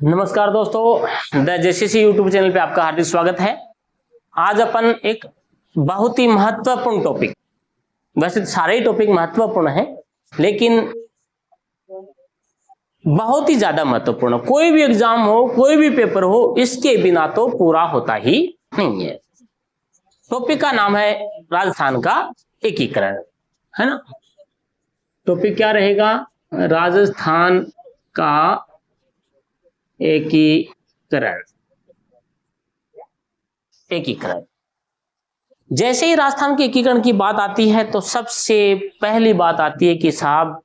नमस्कार दोस्तों, the JCC YouTube channel पे आपका हार्दिक स्वागत है। आज अपन एक बहुत ही महत्वपूर्ण टॉपिक, वैसे तो सारे ही टॉपिक महत्वपूर्ण हैं, लेकिन बहुत ही ज्यादा महत्वपूर्ण, कोई भी एग्जाम हो, कोई भी पेपर हो, इसके बिना तो पूरा होता ही नहीं है। टॉपिक का नाम है राजस्थान का एकीकरण, है ना। टॉपिक क्या रहेगा? राजस्थान का एकीकरण। एकीकरण, जैसे ही राजस्थान के एकीकरण की बात आती है तो सबसे पहली बात आती है कि साहब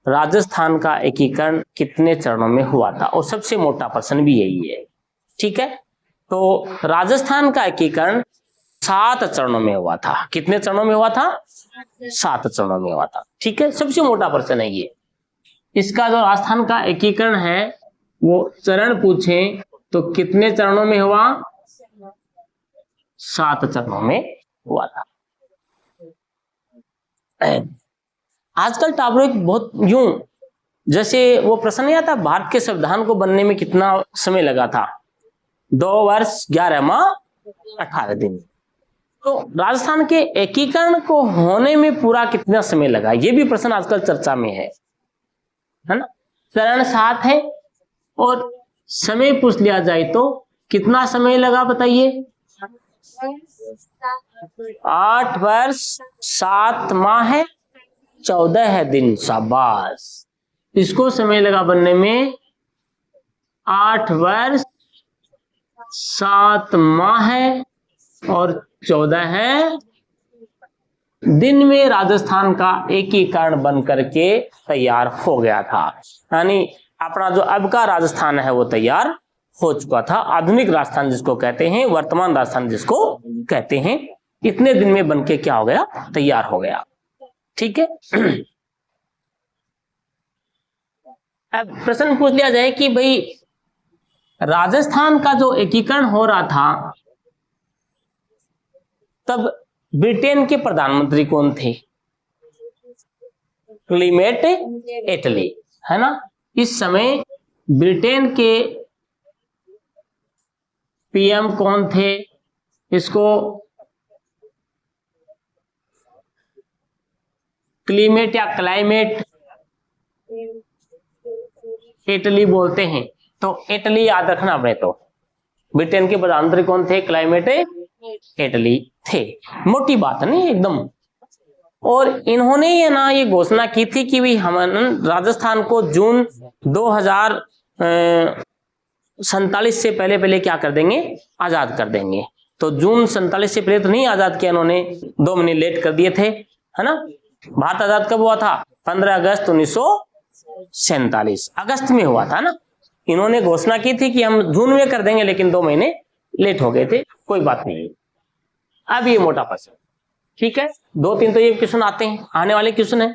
राजस्थान का एकीकरण कितने चरणों में हुआ था, और सबसे मोटा प्रश्न भी यही है। ठीक है, तो राजस्थान का एकीकरण 7 चरणों में हुआ था। कितने चरणों में हुआ था? 7 चरणों में हुआ था। ठीक है, सबसे मोटा प्रश्न है ये। इसका जो राजस्थान का एकीकरण है वो चरण पूछें तो कितने चरणों में हुआ? 7 चरणों में हुआ था। आजकल टॉपिक बहुत यूं, जैसे वो प्रश्न नहीं आता, भारत के संविधान को बनने में कितना समय लगा था? 2 वर्ष 11 माह 18 दिन। तो राजस्थान के एकीकरण को होने में पूरा कितना समय लगा, ये भी प्रश्न आजकल चर्चा में है ना। चरण 7 है और समय पूछ लिया जाए तो कितना समय लगा बताइए? 8 वर्ष 7 माह 14 दिन। शाबाश, इसको समय लगा बनने में 8 वर्ष 7 माह और 14 दिन में राजस्थान का एकीकरण बन करके तैयार हो गया था। यानी अपना जो अब का राजस्थान है वो तैयार हो चुका था। आधुनिक राजस्थान जिसको कहते हैं, वर्तमान राजस्थान जिसको कहते हैं, इतने दिन में बनके क्या हो गया? तैयार हो गया। ठीक है, अब प्रश्न पूछ लिया जाए कि भाई राजस्थान का जो एकीकरण हो रहा था तब ब्रिटेन के प्रधानमंत्री कौन थे? क्लीमेट एटली, है ना। इस समय ब्रिटेन के पीएम कौन थे? इसको क्लीमेट या क्लाइमेट इटली बोलते हैं। तो इटली याद रखना अपने। तो ब्रिटेन के प्रधानमंत्री कौन थे? क्लाइमेट इटली थे। मोटी बात नहीं एकदम। और इन्होंने ये घोषणा की थी कि भी हम राजस्थान को जून 2047 से पहले पहले क्या कर देंगे? आजाद कर देंगे। तो जून 47 से पहले तो नहीं आजाद किया इन्होंने, 2 महीने लेट कर दिए थे, है ना। भारत आजाद कब हुआ था? 15 अगस्त 1947, अगस्त में हुआ था ना। इन्होंने घोषणा की थी कि हम जून में कर देंगे, लेकिन 2 महीने लेट हो गए थे। कोई बात नहीं। अब ये मोटा प्रश्न, ठीक है, 2-3 तो ये क्वेश्चन आते हैं, आने वाले क्वेश्चन है।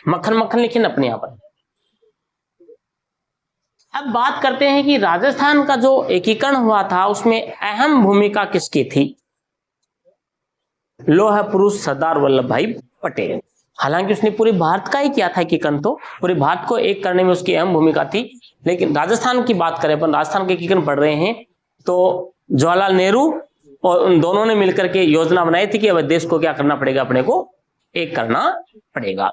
मक्खन मक्खन लिखे न अपने यहाँ पर। अब बात करते हैं कि राजस्थान का जो एकीकरण हुआ था उसमें अहम भूमिका किसकी थी? लौह पुरुष सरदार वल्लभ भाई पटेल। हालांकि उसने पूरे भारत का ही किया था एकीकरण, तो पूरे भारत को एक करने में उसकी अहम भूमिका थी। लेकिन राजस्थान की बात करें, अपन राजस्थान के एकीकरण पढ़ रहे हैं, तो जवाहरलाल नेहरू और उन दोनों ने मिलकर के योजना बनाई थी कि अब देश को क्या करना पड़ेगा? अपने को एक करना पड़ेगा।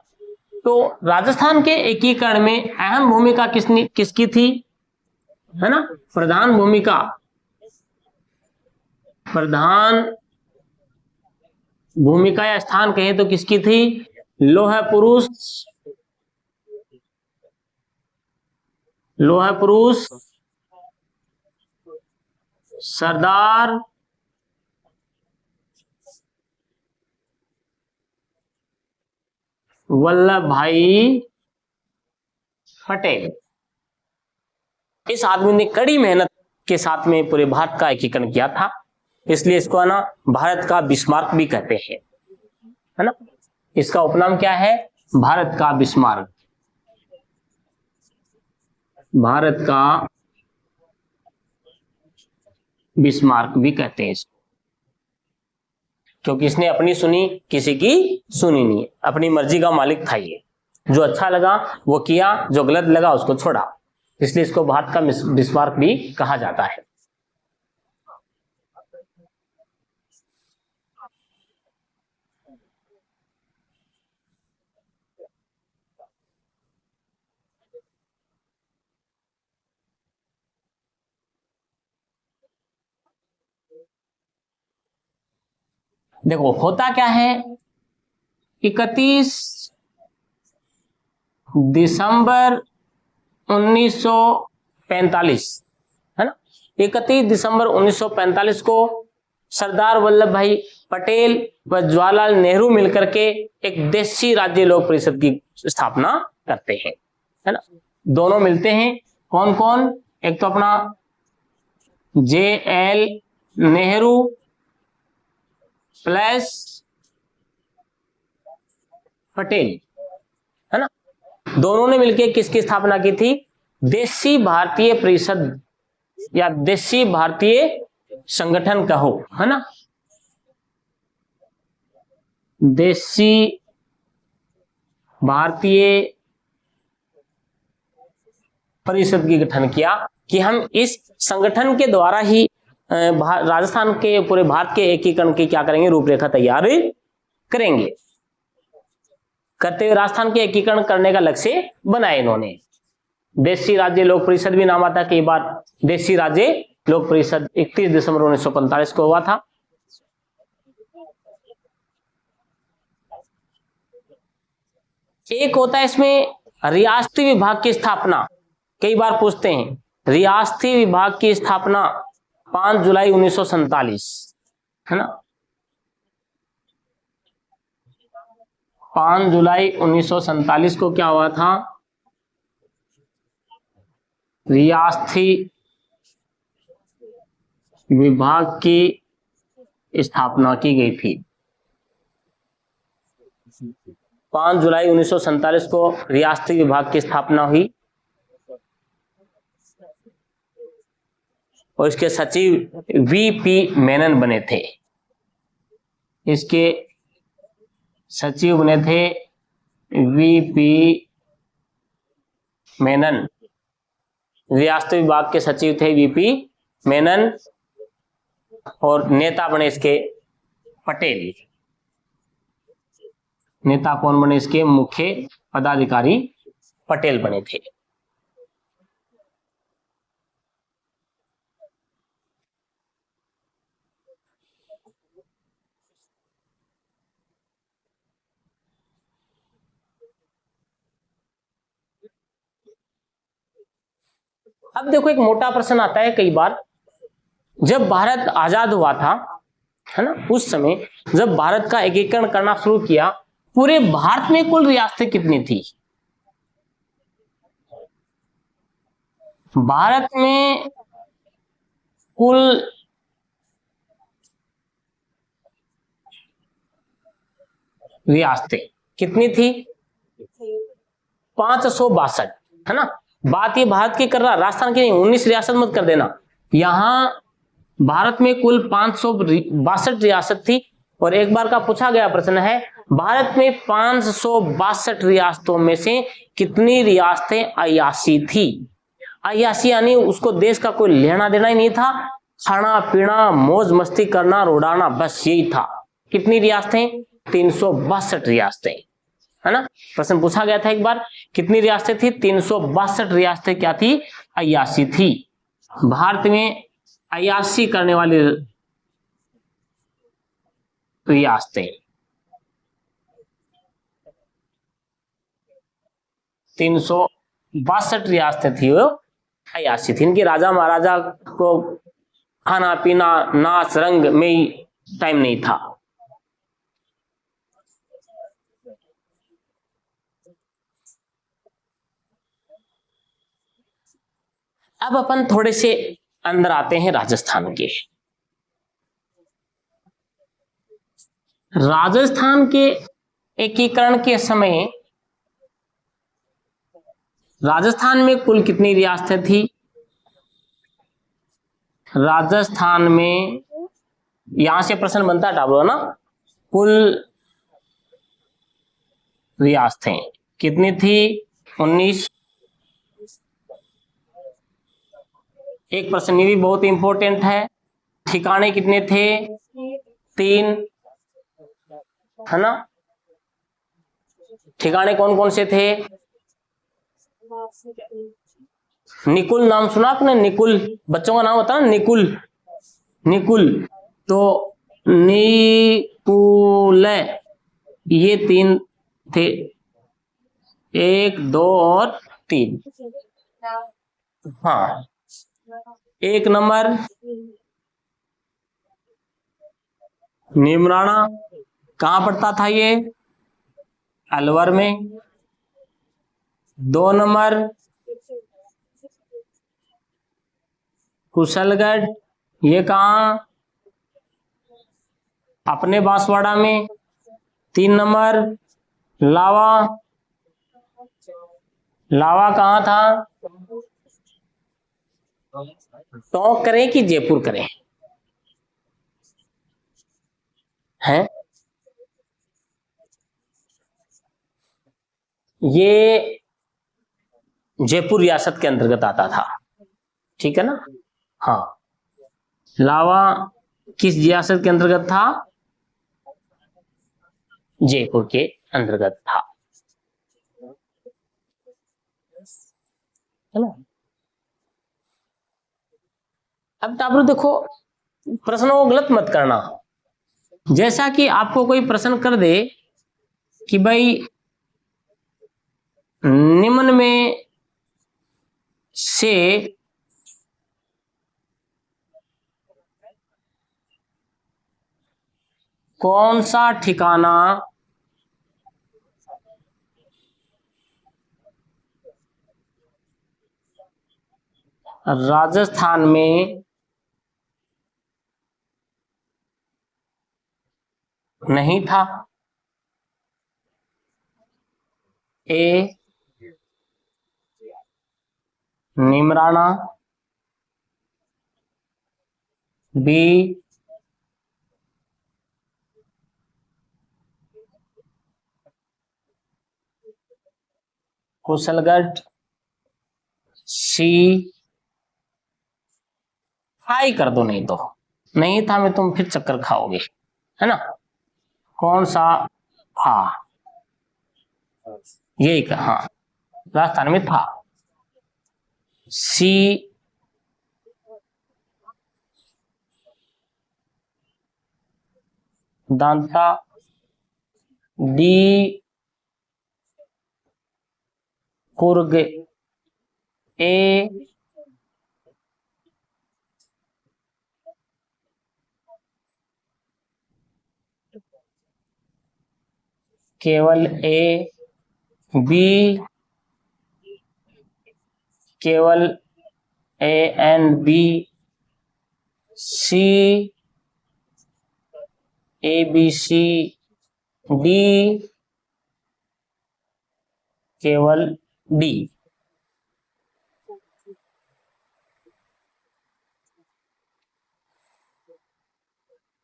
तो राजस्थान के एकीकरण में अहम भूमिका किसकी थी, है ना। प्रधान भूमिका या स्थान कहें तो किसकी थी? लौह पुरुष सरदार वल्लभ भाई पटेल। इस आदमी ने कड़ी मेहनत के साथ में पूरे भारत का एकीकरण किया था, इसलिए इसको ना भारत का बिस्मार्क भी कहते हैं, है ना। इसका उपनाम क्या है? भारत का बिस्मार्क। भारत का बिस्मार्क भी कहते हैं इसको, क्योंकि इसने अपनी सुनी, किसी की सुनी नहीं। अपनी मर्जी का मालिक था ये। जो अच्छा लगा वो किया, जो गलत लगा उसको छोड़ा। इसलिए इसको भारत का बिस्मार्क भी कहा जाता है। देखो होता क्या है, 31 दिसंबर 1945 है ना, 31 दिसंबर 1945 को सरदार वल्लभ भाई पटेल व जवाहरलाल नेहरू मिलकर के एक देशी राज्य लोक परिषद की स्थापना करते हैं, है ना। दोनों मिलते हैं, कौन कौन, एक तो अपना JL नेहरू प्लस पटेल, है ना। दोनों ने मिलकर किसकी स्थापना की थी, देशी भारतीय परिषद या देशी भारतीय संगठन कहो, है ना, देशी भारतीय परिषद की गठन किया कि हम इस संगठन के द्वारा ही राजस्थान के पूरे भारत के एकीकरण की क्या करेंगे, रूपरेखा तैयार करेंगे। करते हुए राजस्थान के एकीकरण करने का लक्ष्य बनाया इन्होंने। देशी राज्य लोक परिषद भी नाम आता है, कई बार देशी राज्य लोक परिषद 31 दिसंबर 1945 को हुआ था। एक होता है इसमें रियासती विभाग की स्थापना, कई बार पूछते हैं, रियासती विभाग की स्थापना 5 जुलाई 1947, है ना, 5 जुलाई 1947 को क्या हुआ था, रियासती विभाग की स्थापना की गई थी। 5 जुलाई 1947 को रियासती विभाग की स्थापना हुई और इसके सचिव VP मेनन बने थे। इसके सचिव बने थे VP मेनन, रियासती विभाग के सचिव थे VP मेनन और नेता बने इसके पटेल। नेता कौन बने इसके, मुख्य पदाधिकारी पटेल बने थे। अब देखो एक मोटा प्रश्न आता है कई बार, जब भारत आजाद हुआ था, है ना, उस समय जब भारत का एकीकरण करना शुरू किया, पूरे भारत में कुल रियासतें कितनी थी? भारत में कुल रियासतें कितनी थी? 562, है ना। बात ये भारत की कर रहा, राजस्थान की नहीं, 19 रियासत मत कर देना। यहां भारत में कुल 562 रियासत थी और एक बार का पूछा गया प्रश्न है, भारत में 562 रियासतों में से कितनी रियासतें अयासी थी? अयासी यानी उसको देश का कोई लेना देना ही नहीं था, खाना पीना मौज मस्ती करना रोडाना, बस यही था। कितनी रियासतें? 362 रियासतें, है ना। प्रश्न पूछा गया था एक बार, कितनी रियासतें थी? 362 रियासतें क्या थी? अयासी थी। भारत में अयासी करने वाली रियासतें 362 रियासतें थी, वो अयासी थी। इनके राजा महाराजा को खाना पीना नाच रंग में ही टाइम नहीं था। अब अपन थोड़े से अंदर आते हैं राजस्थान के। राजस्थान के एकीकरण के समय राजस्थान में कुल कितनी रियासतें थी? राजस्थान में यहां से प्रश्न बनता है टाबलो ना, कुल रियासतें कितनी थी? 19 एक प्रश्न ये भी बहुत इंपॉर्टेंट है, ठिकाने कितने थे? 3, है ना? ठिकाने कौन कौन से थे? निकुल नाम सुना आपने? निकुल, बच्चों का नाम होता है ना निकुल, निकुल। तो निकुल ये 3 थे, 1, 2 और 3। हाँ, 1 नंबर नीमराणा, कहां पड़ता था ये? अलवर में। 2 नंबर कुशलगढ़, ये कहां? अपने बांसवाड़ा में। 3 नंबर लावा, लावा कहां था? टोंक करें कि जयपुर करें? हैं? ये जयपुर रियासत के अंतर्गत आता था, ठीक है ना? हाँ, लावा किस रियासत के अंतर्गत था? जयपुर के अंतर्गत था, है ना? अब आप लोग देखो, प्रश्नों को गलत मत करना। जैसा कि आपको कोई प्रश्न कर दे कि भाई निम्न में से कौन सा ठिकाना राजस्थान में नहीं था? ए निमराना, बी कुशलगढ़, सी हाई कर दो, नहीं तो नहीं था में तुम फिर चक्कर खाओगे, है ना? कौन सा? हाँ, यही का, हाँ, राजस्थान में था। सी दांता, डी कुर्ग, ए केवल ए, बी केवल A and B, C A B C, D केवल डी।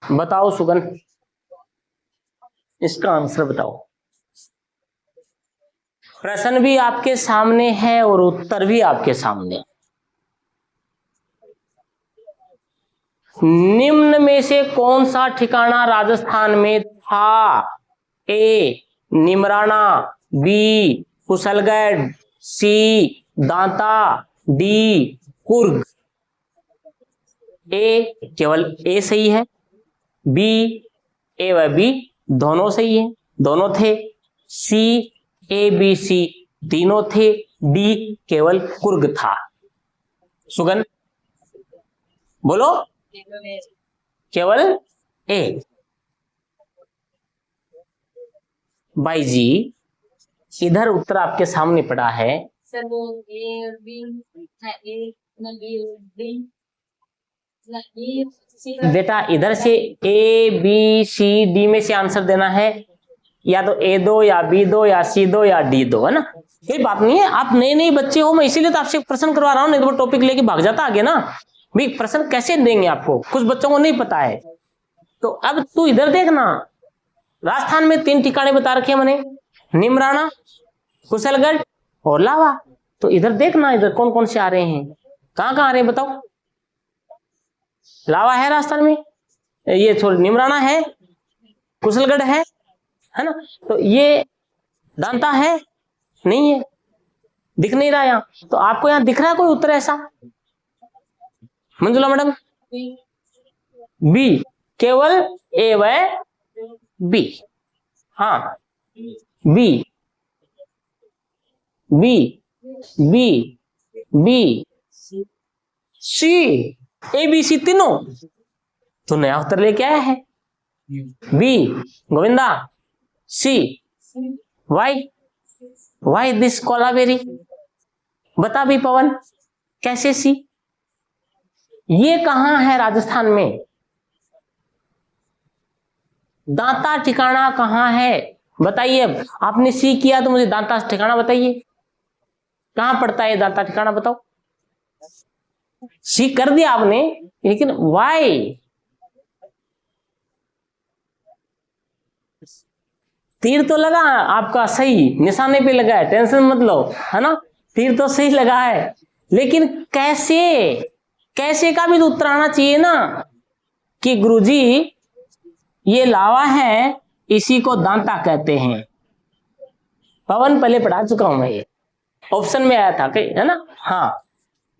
बताओ सुगन, इसका आंसर बताओ। प्रश्न भी आपके सामने है और उत्तर भी आपके सामने। निम्न में से कौन सा ठिकाना राजस्थान में था? ए निमराना, बी कुशलगढ़, सी दांता, डी कुर्ग। ए केवल ए सही है, बी ए व बी दोनों सही है, दोनों थे। सी ए बी सी तीनों थे, डी केवल कुर्ग था। सुगन बोलो, केवल ए। भाई जी इधर उत्तर आपके सामने पड़ा है। सर वो ए और बी है, ए ना बी और डी ना ए सी। बेटा इधर से ए बी सी डी में से आंसर देना है, या तो ए दो या बी दो या सी दो या डी दो, है ना? कोई बात नहीं है, आप नए नए बच्चे हो, मैं इसीलिए तो आपसे प्रश्न करवा रहा हूं, नहीं तो वो टॉपिक लेके भाग जाता आगे ना। भाई प्रश्न कैसे देंगे आपको, कुछ बच्चों को नहीं पता है। तो अब तू इधर देखना, राजस्थान में 3 ठिकाने बता रखे हैं मैंने, निमराना, कुशलगढ़ और लावा। तो इधर देखना, इधर कौन कौन से आ रहे हैं, कहां कहां आ रहे हैं बताओ। लावा है राजस्थान में, ये थोड़ी निमराना है, कुशलगढ़ है ना। तो ये दांता है, नहीं है, दिख नहीं रहा यहाँ। तो आपको यहाँ दिख रहा है कोई उत्तर ऐसा? मंजुला मैडम, बी, केवल ए व बी। हाँ, B B B B C, A B C तीनों। तो नया उत्तर लेके आया है B, Govinda. C, why this Kolaveri? बता भी पवन, कैसे सी? ये कहां है राजस्थान में? दांता ठिकाना कहां है बताइए। अब आपने सी किया तो मुझे दांता ठिकाना बताइए, कहां पड़ता है दांता ठिकाना, बताओ। सी कर दिया आपने, लेकिन वाई? तीर तो लगा आपका, सही निशाने पे लगा है, टेंशन मत लो, है ना। तीर तो सही लगा है, लेकिन कैसे? कैसे का भी तो उत्तर आना चाहिए ना, कि गुरुजी ये लावा है, इसी को दांता कहते हैं। पवन पहले पढ़ा चुका हूं मैं, ये ऑप्शन में आया था, है ना। हाँ,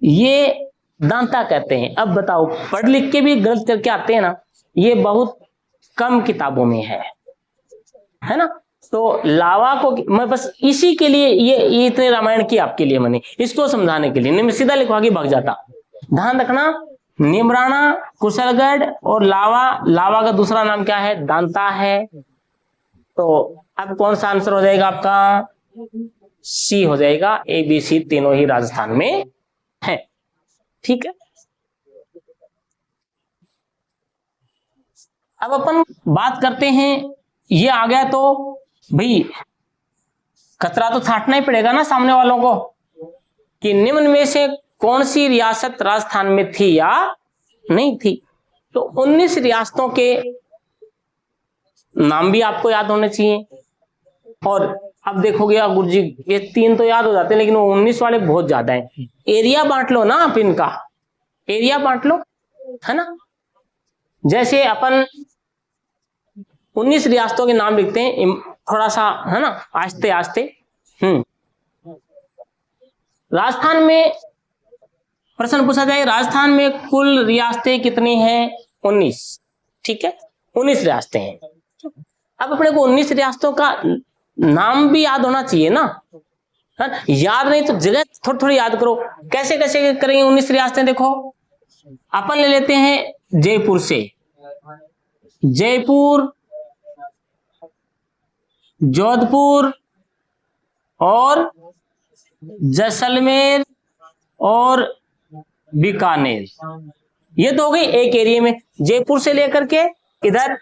ये दांता कहते हैं। अब बताओ, पढ़ लिख के भी गलत करके आते हैं ना, ये बहुत कम किताबों में है ना। तो लावा को मैं बस इसी के लिए ये इतने रामायण की आपके लिए मैंने इसको समझाने के लिए, नहीं मैं सीधा लिखवा के भाग जाता। ध्यान रखना, निमराना, कुशलगढ़ और लावा, लावा का दूसरा नाम क्या है? दांता है। तो अब कौन सा आंसर हो जाएगा आपका? सी हो जाएगा। ए बी सी तीनों ही राजस्थान में है, ठीक है। अब अपन बात करते हैं, ये आ गया तो भाई खतरा तो छाटना ही पड़ेगा ना सामने वालों को, कि निम्न में से कौन सी रियासत राजस्थान में थी या नहीं थी। तो 19 रियासतों के नाम भी आपको याद होने चाहिए। और अब देखोगे गुरुजी, ये 3 तो याद हो जाते हैं, लेकिन वो 19 वाले बहुत ज्यादा है। एरिया बांट लो ना आप इनका, एरिया बांट लो, है ना। जैसे अपन 19 रियासतों के नाम लिखते हैं, थोड़ा सा, है ना, आस्ते आस्ते। राजस्थान में प्रश्न पूछा जाए, राजस्थान में कुल रियासतें कितनी हैं? 19, ठीक है, 19 रियासतें हैं। अब अपने को 19 रियासतों का नाम भी याद होना चाहिए ना, है? याद नहीं तो जगह थोड़ी थोड़ी याद करो। कैसे कैसे करेंगे 19 रियासतें? देखो, अपन ले लेते हैं जयपुर से, जयपुर, जोधपुर और जैसलमेर और बीकानेर, ये तो हो गई एक एरिया में। जयपुर से लेकर के इधर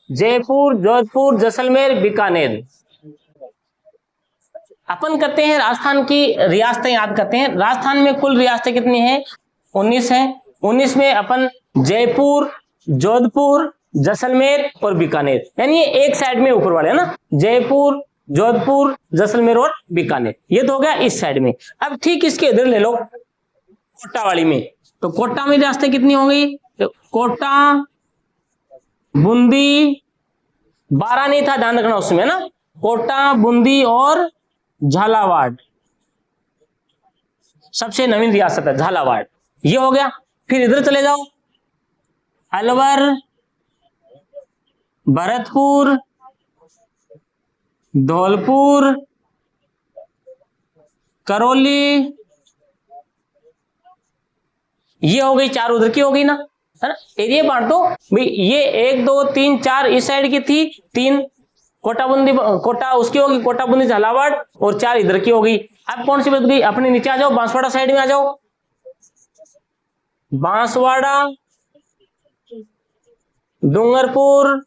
जयपुर, जोधपुर, जैसलमेर, बीकानेर। अपन करते हैं राजस्थान की रियासतें याद करते हैं। राजस्थान में कुल रियासतें कितनी हैं? 19 हैं। 19 में अपन जयपुर, जोधपुर, जैसलमेर और बीकानेर, यानी ये एक साइड में ऊपर वाले, है ना, जयपुर, जोधपुर, जैसलमेर और बीकानेर, ये तो हो गया इस साइड में। अब ठीक इसके इधर ले लो, कोटा वाली में। तो कोटा में रियासतें कितनी हो गई? तो कोटा, बूंदी, 12 नहीं था, ध्यान रखना उसमें ना, कोटा, बूंदी और झालावाड़, सबसे नवीन रियासत है झालावाड़, ये हो गया। फिर इधर चले जाओ, अलवर, भरतपुर, धौलपुर, करौली, ये हो गई 4 उधर की हो गई ना, है ना। एरिया बांट दो भाई, ये 1 2 3 4 इस साइड की थी, 3 कोटा बूंदी, कोटा उसकी होगी, कोटा बूंदी झालावाड़, और 4 इधर की होगी। अब कौन सी बच गई? अपने नीचे आ जाओ, बांसवाड़ा साइड में आ जाओ, बांसवाड़ा, डूंगरपुर,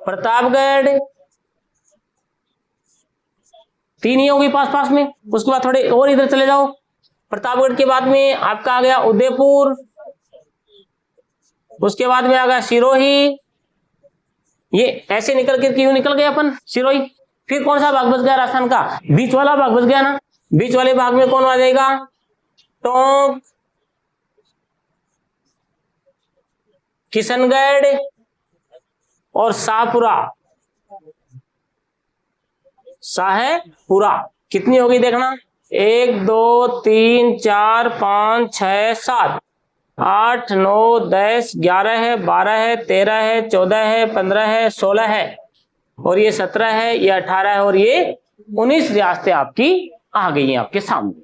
प्रतापगढ़, 3 ही होगी पास पास में। उसके बाद थोड़े और इधर चले जाओ, प्रतापगढ़ के बाद में आपका आ गया उदयपुर, उसके बाद में आ गया सिरोही, ये ऐसे निकल के क्यों निकल गए अपन सिरोही। फिर कौन सा भाग बच गया राजस्थान का? बीच वाला भाग बच गया ना, बीच वाले भाग में कौन आ जाएगा? टोंक, किशनगढ़ और शाहपुरा। शाहपुरा कितनी होगी देखना, 1 2 3 4 5 6 7 8 9 10 11 है, 12 है, 13 है, 14 है, 15 है, 16 है और ये 17 है, ये 18 है और ये 19 रियासतें आपकी आ गई हैं आपके सामने।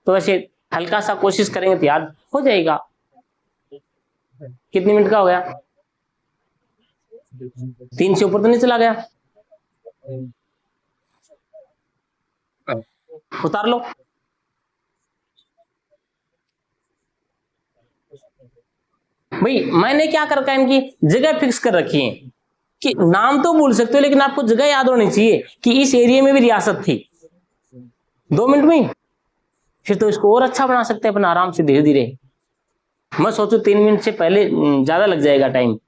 तो वैसे हल्का सा कोशिश करेंगे तो याद हो जाएगा। कितने मिनट का हो गया? 3 से ऊपर तो नहीं चला गया? उतार लो। भाई मैंने क्या कर रखा है, इनकी जगह फिक्स कर रखी है कि नाम तो भूल सकते हो लेकिन आपको जगह याद होनी चाहिए कि इस एरिया में भी रियासत थी। 2 मिनट में फिर तो इसको और अच्छा बना सकते हैं अपन आराम से, धीरे धीरे। मैं सोचू 3 मिनट से पहले ज्यादा लग जाएगा टाइम।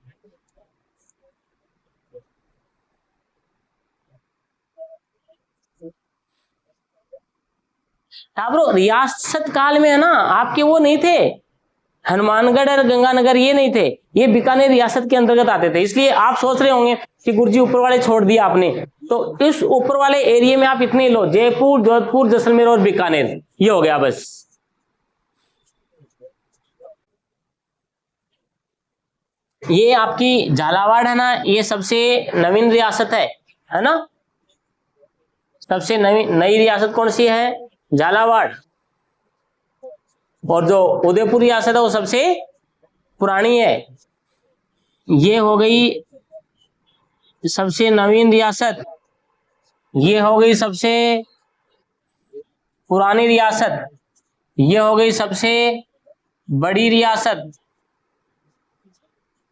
ठाकुर रियासत काल में है ना, आपके वो नहीं थे, हनुमानगढ़ और गंगानगर ये नहीं थे, ये बीकानेर रियासत के अंतर्गत आते थे। इसलिए आप सोच रहे होंगे कि गुरुजी ऊपर वाले छोड़ दिया आपने, तो इस ऊपर वाले एरिया में आप इतने लो, जयपुर, जोधपुर, जैसलमेर और बीकानेर, ये हो गया बस। ये आपकी झालावाड़ है ना, ये सबसे नवीन रियासत है ना। सबसे नई रियासत कौन सी है? झालावाड़। और जो उदयपुर रियासत है वो सबसे पुरानी है। ये हो गई सबसे नवीन रियासत, ये हो गई सबसे पुरानी रियासत, ये हो गई सबसे बड़ी रियासत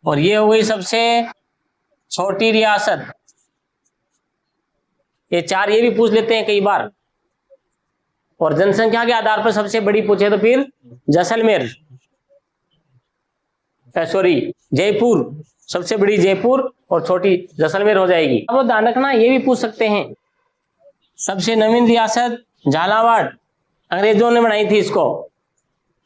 और ये हो गई सबसे छोटी रियासत। ये 4 ये भी पूछ लेते हैं कई बार। और जनसंख्या के आधार पर सबसे बड़ी पूछे तो फिर जैसलमेर, सॉरी जयपुर, सबसे बड़ी जयपुर और छोटी जैसलमेर हो जाएगी। अब ध्यान रखना ये भी पूछ सकते हैं, सबसे नवीन रियासत झालावाड़, अंग्रेजों ने बनाई थी इसको,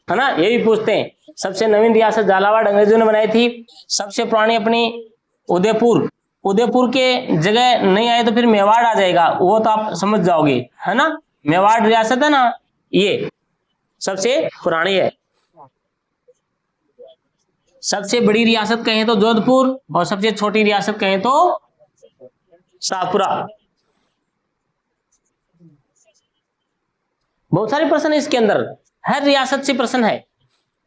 है ना, ये भी पूछते हैं। सबसे नवीन रियासत झालावाड़ अंग्रेजों ने बनाई थी। सबसे पुरानी अपनी उदयपुर, उदयपुर के जगह नहीं आए तो फिर मेवाड़ आ जाएगा, वो तो आप समझ जाओगे, है ना। मेवाड़ रियासत है ना, ये सबसे पुरानी है। सबसे बड़ी रियासत कहें तो जोधपुर और सबसे छोटी रियासत कहें तो शाहपुरा। बहुत सारे प्रश्न है इसके अंदर, हर रियासत से प्रश्न है।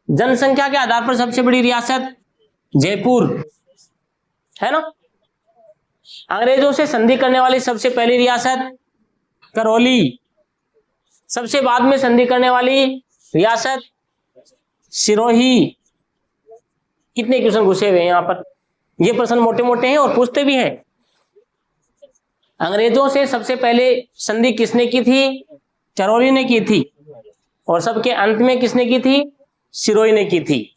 जनसंख्या के आधार पर सबसे बड़ी रियासत जयपुर, है ना। अंग्रेजों से संधि करने वाली सबसे पहली रियासत करौली, सबसे बाद में संधि करने वाली रियासत सिरोही। कितने क्वेश्चन घुसे हुए हैं यहाँ पर, ये प्रश्न मोटे मोटे हैं और पूछते भी हैं। अंग्रेजों से सबसे पहले संधि किसने की थी? करौली ने की थी। और सबके अंत में किसने की थी? सिरोही ने की थी।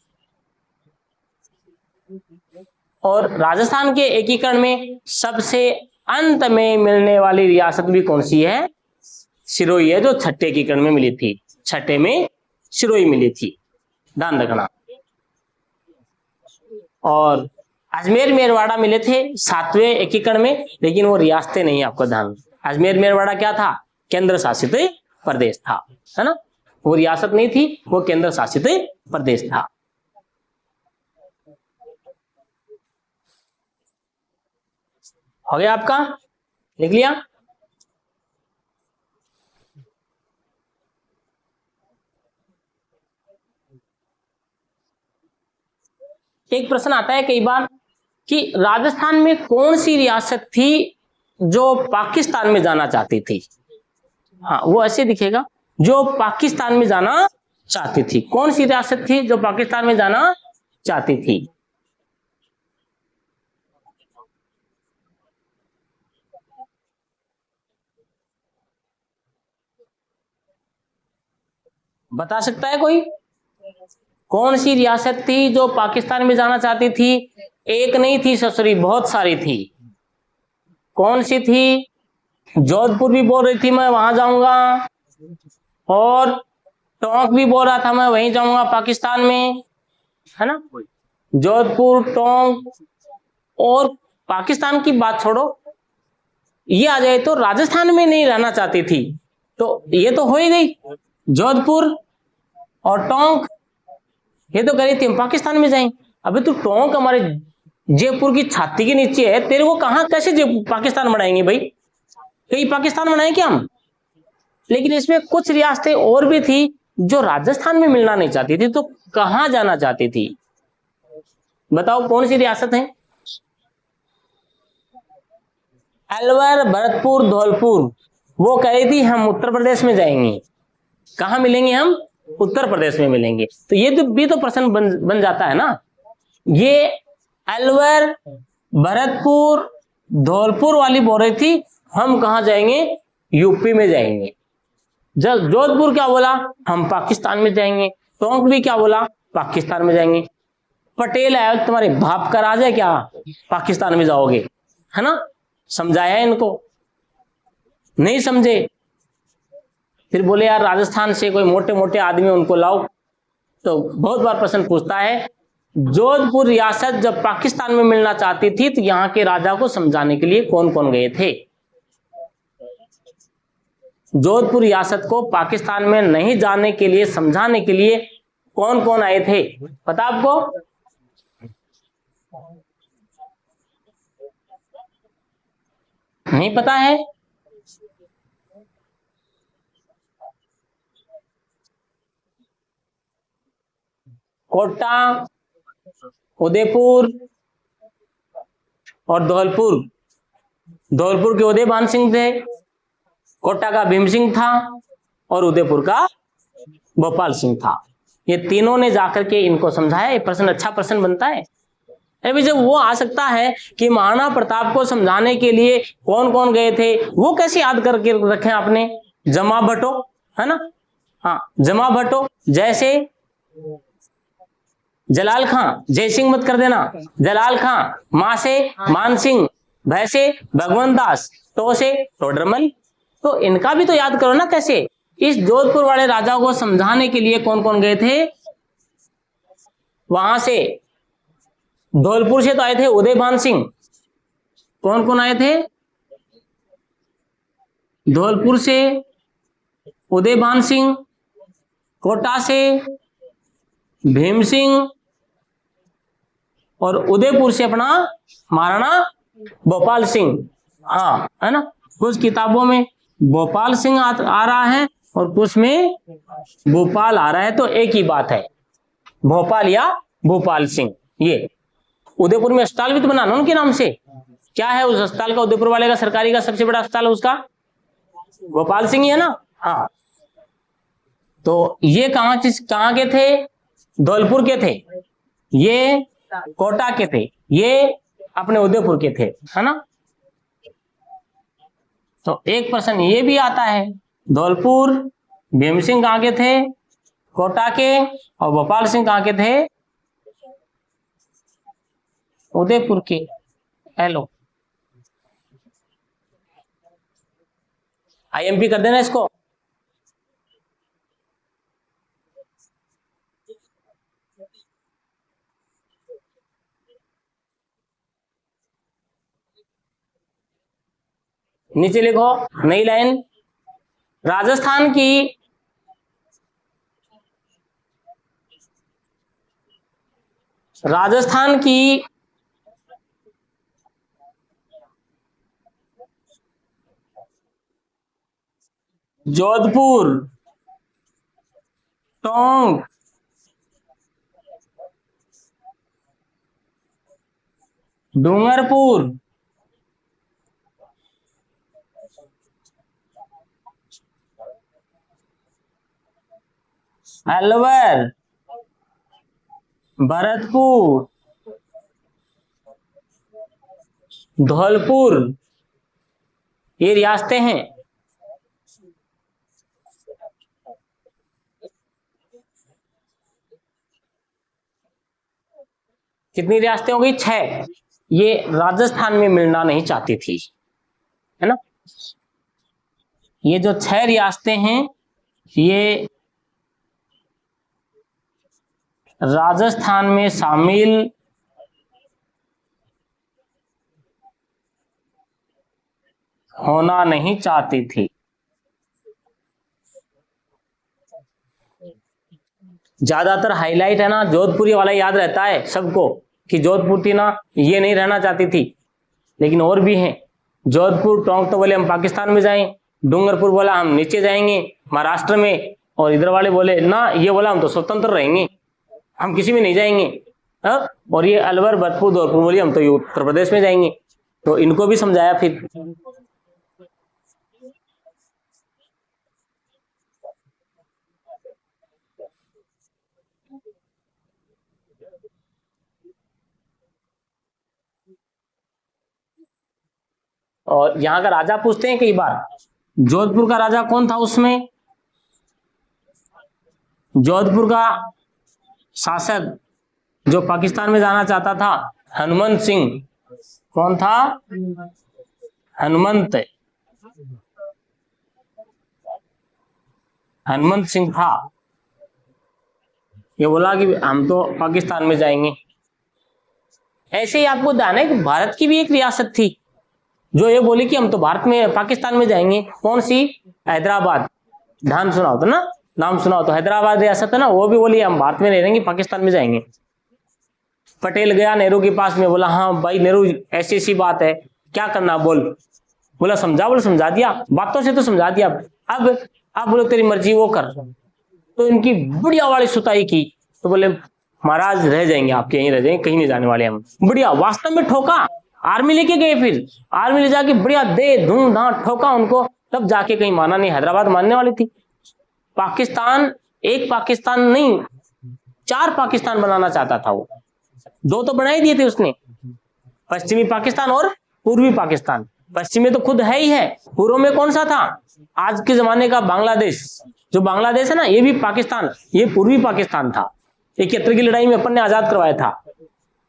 और राजस्थान के एकीकरण में सबसे अंत में मिलने वाली रियासत भी कौन सी है? सिरोही है, जो छठे एकीकरण में मिली थी। छठे में सिरोही मिली थी, ध्यान रखना। और अजमेर मेरवाड़ा मिले थे 7वें एकीकरण में, लेकिन वो रियासतें नहीं, आपको ध्यान। अजमेर मेरवाड़ा क्या था? केंद्र शासित प्रदेश था, है ना। वो रियासत नहीं थी, वो केंद्र शासित प्रदेश था। हो गया आपका, लिख लिया? एक प्रश्न आता है कई बार कि राजस्थान में कौन सी रियासत थी जो पाकिस्तान में जाना चाहती थी। हाँ, वो ऐसे दिखेगा, जो पाकिस्तान में जाना चाहती थी। कौन सी रियासत थी जो पाकिस्तान में जाना चाहती थी? बता सकता है कोई? कौन सी रियासत थी जो पाकिस्तान में जाना चाहती थी? एक नहीं थी ससुरी, बहुत सारी थी। कौन सी थी? जोधपुर भी बोल रही थी मैं वहां जाऊंगा, और टोंक भी बोल रहा था मैं वहीं जाऊंगा पाकिस्तान में, है ना। जोधपुर, टोंक, और पाकिस्तान की बात छोड़ो, ये आ जाए तो राजस्थान में नहीं रहना चाहती थी, तो ये तो हो ही गई। जोधपुर और टोंक ये तो कह रही थी हम पाकिस्तान में जाएं। अबे तू टोंक हमारे जयपुर की छाती के नीचे है, तेरे को कहां कैसे पाकिस्तान बनाएंगे भाई, कहीं पाकिस्तान बनाए क्या हम। लेकिन इसमें कुछ रियासतें और भी थी जो राजस्थान में मिलना नहीं चाहती थी, तो कहां जाना चाहती थी, बताओ कौन सी रियासत है। अलवर, भरतपुर, धौलपुर, वो कह रही थी हम उत्तर प्रदेश में जाएंगे। कहां मिलेंगे हम, उत्तर प्रदेश में मिलेंगे। तो ये तो भी तो प्रश्न बन जाता है ना। ये अलवर, भरतपुर, धौलपुर वाली बोल रही थी हम कहां जाएंगे, यूपी में जाएंगे। जब जोधपुर क्या बोला, हम पाकिस्तान में जाएंगे। टोंक भी क्या बोला, पाकिस्तान में जाएंगे। पटेल है तुम्हारे बाप का राज है क्या, पाकिस्तान में जाओगे, है ना। समझाया इनको, नहीं समझे। फिर बोले यार राजस्थान से कोई मोटे मोटे आदमी उनको लाओ। तो बहुत बार प्रश्न पूछता है, जोधपुर रियासत जब पाकिस्तान में मिलना चाहती थी तो यहाँ के राजा को समझाने के लिए कौन कौन गए थे। जोधपुर रियासत को पाकिस्तान में नहीं जाने के लिए समझाने के लिए कौन कौन आए थे, पता आपको। नहीं पता है। कोटा, उदयपुर और धौलपुर। धौलपुर के उदयभान सिंह थे, कोटा का भीम सिंह था और उदयपुर का भोपाल सिंह था। ये तीनों ने जाकर के इनको समझाया। ये प्रश्न अच्छा प्रश्न बनता है। अभी जब वो आ सकता है कि महाराणा प्रताप को समझाने के लिए कौन कौन गए थे, वो कैसे याद करके रखे आपने। जमा भट्टो, है ना, हाँ जमा भट्टो, जैसे जलाल खां, जय सिंह मत कर देना, जलाल खां, मां से मान सिंह, भय से भगवंत दास, तो से टोडरमल। तो इनका भी तो याद करो ना कैसे। इस जोधपुर वाले राजा को समझाने के लिए कौन कौन गए थे। वहां से धौलपुर से तो आए थे उदयभान सिंह। कौन कौन आए थे, धौलपुर से उदयभान सिंह, कोटा से भीम सिंह और उदयपुर से अपना महाराणा भोपाल सिंह। हाँ है ना, कुछ किताबों में भोपाल सिंह आ रहा है और कुछ में भोपाल आ रहा है, तो एक ही बात है, भोपाल या भोपाल सिंह। ये उदयपुर में अस्पताल भी तो बना ना उनके नाम से। क्या है उस अस्पताल का, उदयपुर वाले का सरकारी का सबसे बड़ा अस्पताल है उसका, भोपाल सिंह ही है ना। हाँ, तो ये कहां के थे, धौलपुर के थे, ये कोटा के थे, ये अपने उदयपुर के थे, है ना। तो एक प्रश्न ये भी आता है, धौलपुर भीम सिंह कहां के थे, कोटा के, और भोपाल सिंह कहां के थे, उदयपुर के। हेलो, आईएमपी कर देना इसको। नीचे लिखो नई लाइन, राजस्थान की जोधपुर, टोंक, डूंगरपुर, अलवर, भरतपुर, धौलपुर, ये रियासतें हैं। कितनी रियासतें हो गई, 6। ये राजस्थान में मिलना नहीं चाहती थी, है ना। ये जो 6 रियासतें हैं ये राजस्थान में शामिल होना नहीं चाहती थी। ज्यादातर हाईलाइट है ना जोधपुरी वाला याद रहता है सबको कि जोधपुर थी ना, ये नहीं रहना चाहती थी, लेकिन और भी हैं। जोधपुर टोंक तो बोले हम पाकिस्तान में जाएं, डूंगरपुर बोला हम नीचे जाएंगे महाराष्ट्र में, और इधर वाले बोले ना, ये बोला हम तो स्वतंत्र रहेंगे, हम किसी में नहीं जाएंगे। और ये अलवर भरतपुर धौलपुर बोली हम तो ये उत्तर प्रदेश में जाएंगे। तो इनको भी समझाया फिर। और यहाँ का राजा पूछते हैं कई बार, जोधपुर का राजा कौन था उसमें? जोधपुर का शासक जो पाकिस्तान में जाना चाहता था, हनुमंत सिंह। कौन था? हनुमंत सिंह था। ये बोला कि हम तो पाकिस्तान में जाएंगे। ऐसे ही आपको ध्यान है कि भारत की भी एक रियासत थी जो ये बोली कि हम तो भारत में पाकिस्तान में जाएंगे। कौन सी? हैदराबाद। ध्यान सुनाओ तो ना, नाम सुनाओ तो, हैदराबाद रियासत है ना, वो भी बोली हम भारत में नहीं रहेंगे, पाकिस्तान में जाएंगे। पटेल गया नेहरू के पास में, बोला हाँ भाई नेहरू ऐसी ऐसी बात है, क्या करना बोल। बोला समझा, बोले समझा दिया, बातों से तो समझा दिया, अब बोलो तेरी मर्जी वो कर। तो इनकी बढ़िया वाली सुताई की, तो बोले महाराज रह जाएंगे आपके, यहीं रह जाएंगे, कहीं नहीं जाने वाले हम। बढ़िया वास्तव में ठोका, आर्मी लेके गए, फिर आर्मी ले जाके बढ़िया दे धूमधाम ठोका उनको, तब जाके कहीं माना नहीं। हैदराबाद मानने वाली थी। पाकिस्तान एक पाकिस्तान नहीं, 4 पाकिस्तान बनाना चाहता था वो। 2 तो बना ही दिए थे उसने, पश्चिमी पाकिस्तान और पूर्वी पाकिस्तान। पश्चिमी तो खुद है ही है, पूर्व में कौन सा था? आज के जमाने का बांग्लादेश। जो बांग्लादेश है ना, ये भी पाकिस्तान, ये पूर्वी पाकिस्तान था। 71 की लड़ाई में अपन ने आजाद करवाया था।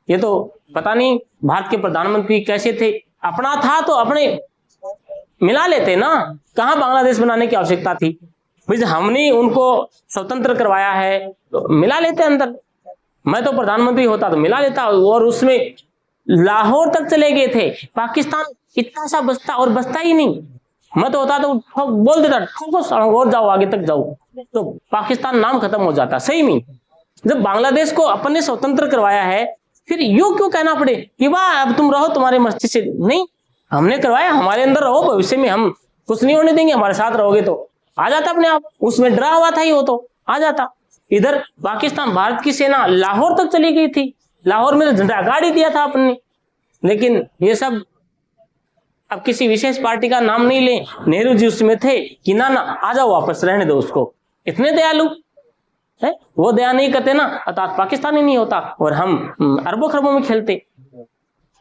ये तो पता नहीं भारत के प्रधानमंत्री कैसे थे, अपना था तो अपने मिला लेते ना, कहां बांग्लादेश बनाने की आवश्यकता थी भाई? हमने उनको स्वतंत्र करवाया है तो मिला लेते अंदर। मैं तो प्रधानमंत्री होता तो मिला लेता, और उसमें लाहौर तक चले गए थे। पाकिस्तान इतना सा बसता, और बसता ही नहीं। मैं तो होता तो बोल देता ठोको और जाओ, आगे तक जाओ, तो पाकिस्तान नाम खत्म हो जाता। सही में जब बांग्लादेश को अपन ने स्वतंत्र करवाया है, फिर यूं क्यों कहना पड़े कि वाह अब तुम रहो तुम्हारे मस्ती से? नहीं, हमने करवाया, हमारे अंदर रहो, भविष्य में हम कुछ नहीं होने देंगे, हमारे साथ रहोगे तो आ जाता अपने आप। उसमें डरा हुआ था ही, वो तो आ जाता। इधर पाकिस्तान, भारत की सेना लाहौर तक चली गई थी, लाहौर में तो झंडा गाड़ ही दिया था अपन ने। लेकिन ये सब, अब किसी विशेष पार्टी का नाम नहीं ले, नेहरू जी उसमें थे कि ना ना आ जाओ वापस, रहने दो उसको। इतने दयालु है, वो दया नहीं करते ना, अर्थात पाकिस्तान ही नहीं होता, और हम अरबों खरबों में खेलते।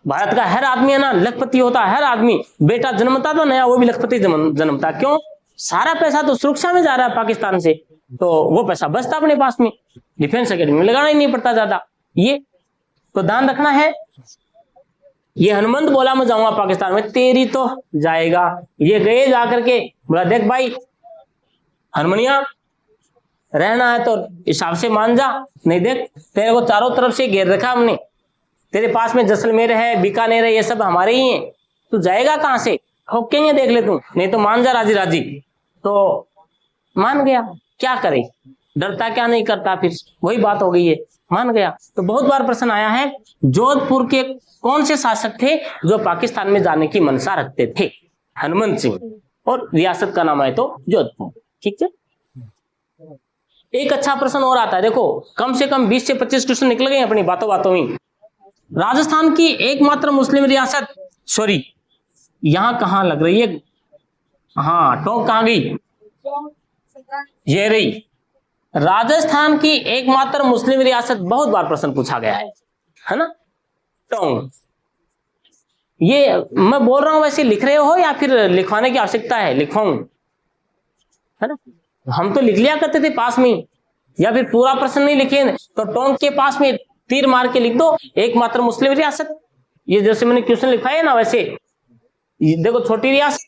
भारत का हर आदमी है ना लखपति होता, हर आदमी बेटा जन्मता तो नया, वो भी लखपति जन्मता। क्यों? सारा पैसा तो सुरक्षा में जा रहा है पाकिस्तान से, तो वो पैसा बचता अपने पास में, डिफेंस अकेडमी में लगाना ही नहीं पड़ता ज्यादा। ये तो ध्यान रखना है। ये हनुमंत बोला मैं जाऊंगा पाकिस्तान में, तेरी तो जाएगा। ये गए जाकर के, बोला देख भाई हरमनिया, रहना है तो हिसाब से मान जा, नहीं देख तेरे को चारों तरफ से घेर रखा हमने, तेरे पास में जैसलमेर है, बीकानेर है, ये सब हमारे ही हैं, तू जाएगा कहां से? ठोकेंगे देख ले तू, नहीं तो मान जा राजी राजी। तो मान गया, क्या करे, डरता क्या नहीं करता, फिर वही बात हो गई है, मान गया। तो बहुत बार प्रश्न आया है, जोधपुर के कौन से शासक थे जो पाकिस्तान में जाने की मनसा रखते थे? हनुमंत सिंह, और रियासत का नाम है तो जोधपुर। ठीक है। एक अच्छा प्रश्न और आता है, देखो कम से कम 20 से 25 क्वेश्चन निकल गए अपनी बातों बातों में। राजस्थान की एकमात्र मुस्लिम रियासत, सॉरी यहां कहां लग रही है, हाँ टोंक कहां गई, ये रही राजस्थान की एकमात्र मुस्लिम रियासत। बहुत बार प्रश्न पूछा गया है ना, टोंक। ये मैं बोल रहा हूं वैसे लिख रहे हो या फिर लिखवाने की आवश्यकता है? लिखवाऊं है ना, हम तो लिख लिया करते थे पास में, या फिर पूरा प्रश्न नहीं लिखे तो टोंक के पास में तीर मार के लिख दो, एकमात्र मुस्लिम रियासत। ये जैसे मैंने क्वेश्चन लिखवाया ना, वैसे देखो छोटी रियासत,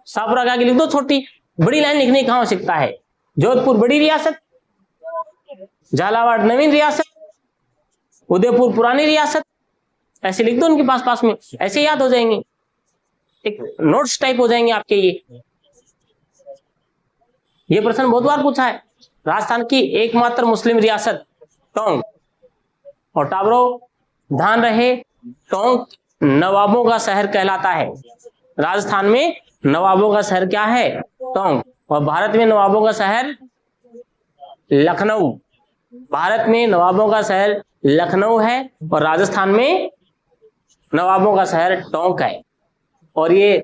सापुरा के आगे लिख दो छोटी, बड़ी लाइन लिखने की कहां आवश्यकता है? जोधपुर बड़ी रियासत, झालावाड़ नवीन रियासत, उदयपुर पुरानी रियासत। ऐसे लिख दो उनके पास पास में, ऐसे याद हो जाएंगे, एक नोट्स टाइप हो जाएंगे आपके। ये प्रश्न बहुत बार पूछा है। राजस्थान की एकमात्र मुस्लिम रियासत टोंक, और टाबरो ध्यान रहे टोंक नवाबों का शहर कहलाता है। राजस्थान में नवाबों का शहर क्या है? टोंक। और भारत में नवाबों का शहर लखनऊ। भारत में नवाबों का शहर लखनऊ है और राजस्थान में नवाबों का शहर टोंक है। और ये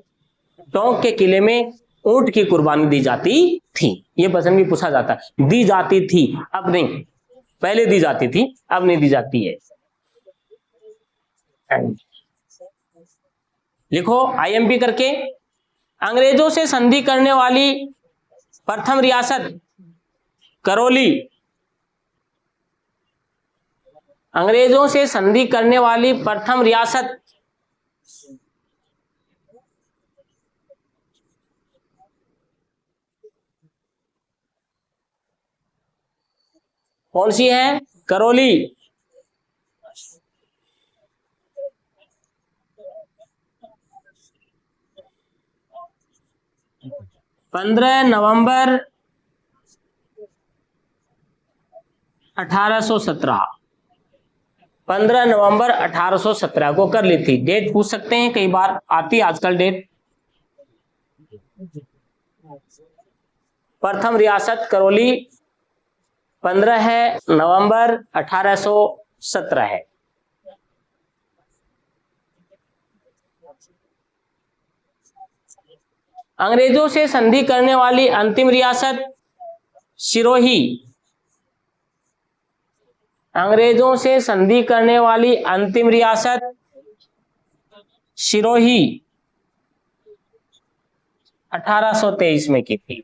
टोंक के किले में ऊंट की कुर्बानी दी जाती थी। ये प्रश्न भी पूछा जाता है, दी जाती थी, अब नहीं, पहले दी जाती थी, अब नहीं दी जाती है। लिखो आईएमपी करके। अंग्रेजों से संधि करने वाली प्रथम रियासत करौली। अंग्रेजों से संधि करने वाली प्रथम रियासत कौन सी है? करौली। पंद्रह नवंबर 1817, 15 नवंबर 1817 को कर ली थी। डेट पूछ सकते हैं, कई बार आती है आजकल डेट। प्रथम रियासत करौली 15 है नवंबर 1817 है। अंग्रेजों से संधि करने वाली अंतिम रियासत सिरोही। अंग्रेजों से संधि करने वाली अंतिम रियासत सिरोही 1823 में की थी।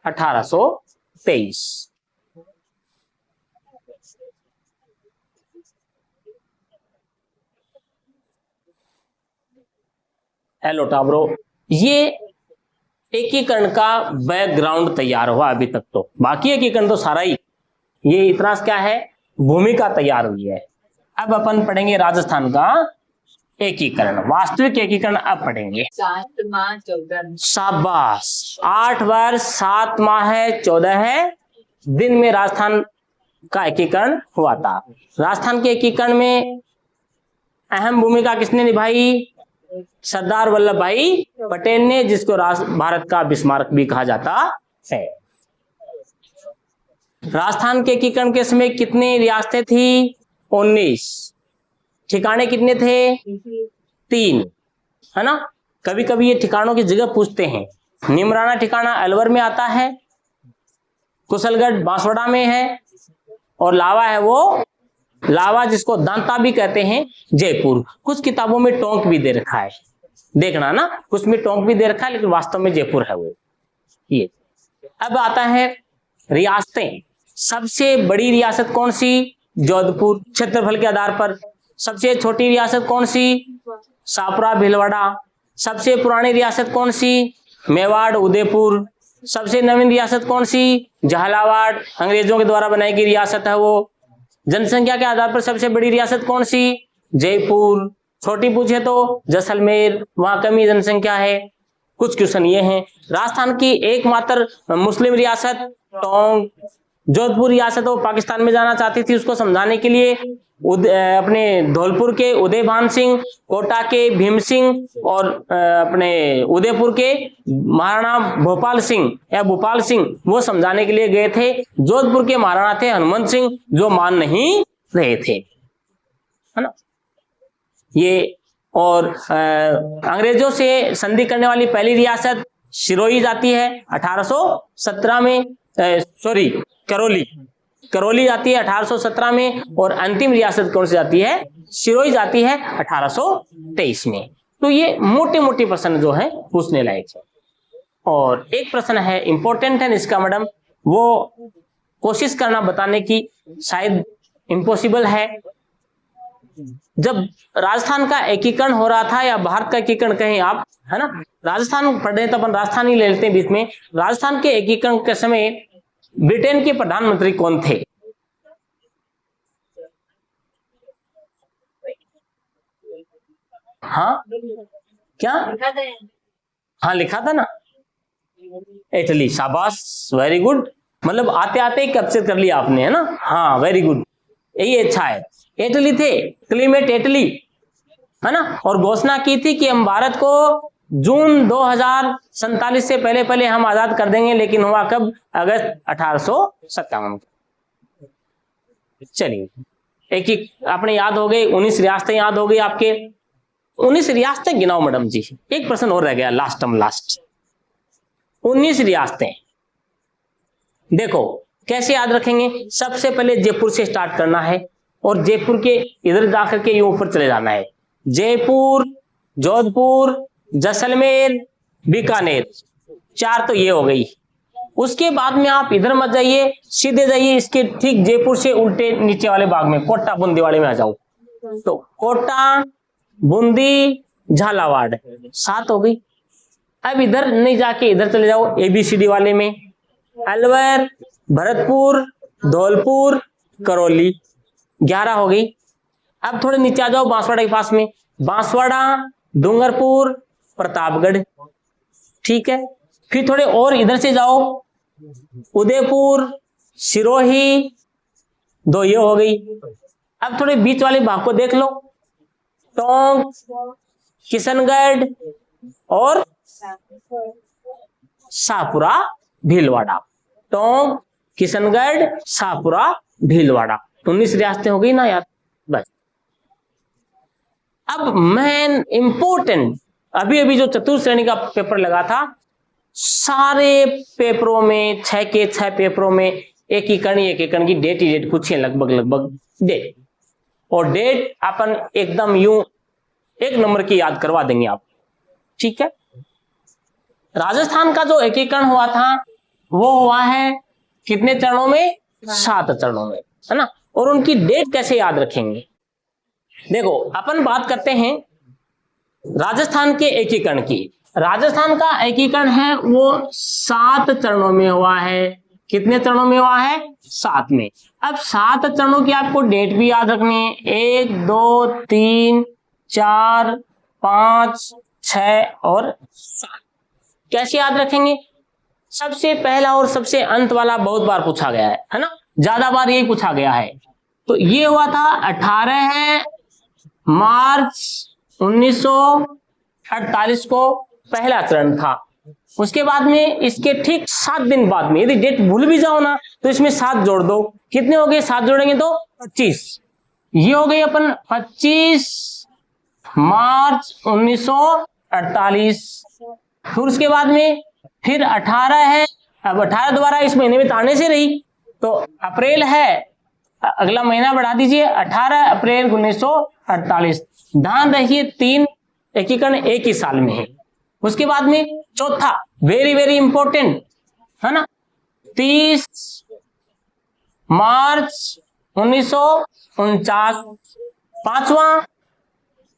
1823। हेलो टाबरो, ये एकीकरण का बैकग्राउंड तैयार हुआ अभी तक तो, बाकी एकीकरण तो सारा ही, ये इतना क्या है, भूमिका तैयार हुई है। अब अपन पढ़ेंगे राजस्थान का एकीकरण, वास्तविक एकीकरण अब पढ़ेंगे। 7 माह 14 शाबाश, 8 वर्ष 7 माह 14 दिन में राजस्थान का एकीकरण हुआ था। राजस्थान के एकीकरण में अहम भूमिका किसने निभाई? सरदार वल्लभ भाई पटेल ने, जिसको भारत का बिस्मार्क भी कहा जाता है। राजस्थान के एकीकरण के समय कितनी रियासतें थी? 19। ठिकाने कितने थे? 3, है ना। कभी कभी ये ठिकानों की जगह पूछते हैं। निमराना ठिकाना अलवर में आता है, कुशलगढ़ बांसवाड़ा में है, और लावा है वो, लावा जिसको दांता भी कहते हैं, जयपुर। कुछ किताबों में टोंक भी दे रखा है, देखना ना, कुछ में टोंक भी दे रखा है, लेकिन वास्तव में जयपुर है वो। ये अब आता है रियासतें। सबसे बड़ी रियासत कौन सी? जोधपुर, क्षेत्रफल के आधार पर। सबसे छोटी रियासत कौन सी? सापरा भीलवाड़ा। सबसे पुरानी रियासत कौन सी? मेवाड़ उदयपुर। सबसे नवीन रियासत कौन सी? झालावाड़, अंग्रेजों के द्वारा बनाई गई रियासत है वो। जनसंख्या के आधार पर सबसे बड़ी रियासत कौन सी? जयपुर। छोटी पूछे तो जैसलमेर, वहां कमी जनसंख्या है। कुछ क्वेश्चन ये हैं। राजस्थान की एकमात्र मुस्लिम रियासत टोंक। जोधपुर रियासत वो पाकिस्तान में जाना चाहती थी, उसको समझाने के लिए अपने धौलपुर के उदयभान सिंह, कोटा के भीम सिंह, और अपने उदयपुर के महाराणा भोपाल सिंह या भोपाल सिंह, वो समझाने के लिए गए थे। जोधपुर के महाराणा थे हनुमंत सिंह, जो मान नहीं रहे थे, है ना ये। और अंग्रेजों से संधि करने वाली पहली रियासत सिरोही जाती है 1817 में, सॉरी करौली जाती है 1817 में, और अंतिम रियासत कौन सी जाती है? सिरोही जाती है 1823 में। तो ये मोटे मोटे प्रश्न जो है पूछने लायक है। और एक प्रश्न है इंपॉर्टेंट है इसका मैडम, वो कोशिश करना बताने की शायद इम्पॉसिबल है। जब राजस्थान का एकीकरण हो रहा था, या भारत का एकीकरण कहें आप, है ना, राजस्थान पढ़ रहे हैं तो अपन राजस्थान ही ले लेते हैं बीच में। राजस्थान के एकीकरण के समय ब्रिटेन के प्रधानमंत्री कौन थे? हाँ क्या? हाँ लिखा था ना, इटली। शाबाश, वेरी गुड। मतलब आते आते ही कैप्चर कर लिया आपने, है ना। हाँ वेरी गुड, यही अच्छा है। इटली थे, क्लीमेट इटली, है ना। और घोषणा की थी कि हम भारत को जून 2047 से पहले पहले हम आजाद कर देंगे, लेकिन हुआ कब? अगस्त 1857। चलिए, एक ही अपने याद हो गए, 19 रियासतें याद हो गई आपके। 19 रियासतें गिनाओ मैडम जी। एक प्रश्न और रह गया, लास्ट 19 रियासतें। देखो कैसे याद रखेंगे? सबसे पहले जयपुर से स्टार्ट करना है, और जयपुर के इधर जाकर के ये ऊपर चले जाना है। जयपुर, जोधपुर, जैसलमेर, बीकानेर, 4 तो ये हो गई। उसके बाद में आप इधर मत जाइए, सीधे जाइए इसके ठीक जयपुर से उल्टे नीचे वाले भाग में, कोटा बूंदी वाले में आ जाओ। तो कोटा, बूंदी, झालावाड़, 7 हो गई। अब इधर नहीं जाके इधर चले जाओ ABCD वाले में, अलवर, भरतपुर, धौलपुर, करौली, 11 हो गई। अब थोड़े नीचे आ जाओ बांसवाड़ा के पास में, बांसवाड़ा, डूंगरपुर, प्रतापगढ़, ठीक है। फिर थोड़े और इधर से जाओ, उदयपुर, सिरोही, 2 ये हो गई। अब थोड़े बीच वाले भाग को देख लो, टोंक, किशनगढ़ और शाहपुरा, भीलवाड़ा। टोंक, किशनगढ़, शाहपुरा, भीलवाड़ा, 19 रियासतें हो गई ना यार। बस अब मेन इंपोर्टेंट, अभी अभी जो चतुर्थ श्रेणी का पेपर लगा था, सारे पेपरों में 6 के 6 पेपरों में एकीकरण की डेट ही डेट पूछी है, लगभग डेट। और डेट अपन एकदम यूं 1 नंबर की याद करवा देंगे आप, ठीक है। राजस्थान का जो एकीकरण हुआ था वो हुआ है कितने चरणों में? 7 चरणों में, है ना। और उनकी डेट कैसे याद रखेंगे? देखो अपन बात करते हैं राजस्थान के एकीकरण की। राजस्थान का एकीकरण है वो 7 चरणों में हुआ है। कितने चरणों में हुआ है? 7 में। अब 7 चरणों की आपको डेट भी याद रखनी है, 1 2 3 4 5 6 और 7। कैसे याद रखेंगे? सबसे पहला और सबसे अंत वाला बहुत बार पूछा गया है ना, ज्यादा बार यही पूछा गया है। तो ये हुआ था 18 मार्च 1948 को पहला चरण था। उसके बाद में इसके ठीक 7 दिन बाद में, यदि डेट भूल भी जाओ ना तो इसमें 7 जोड़ दो। कितने हो गए? 7 जोड़ेंगे तो 25। ये हो गई अपन 25 मार्च 1948। फिर उसके बाद में फिर 18 है। अब 18 दोबारा इस महीने में ताने से रही तो अप्रैल है, अगला महीना बढ़ा दीजिए, 18 अप्रैल 1948। ध्यान रखिए 3 एकीकरण एक ही साल में है। उसके बाद में चौथा वेरी वेरी इंपॉर्टेंट है ना, 30 मार्च 1949।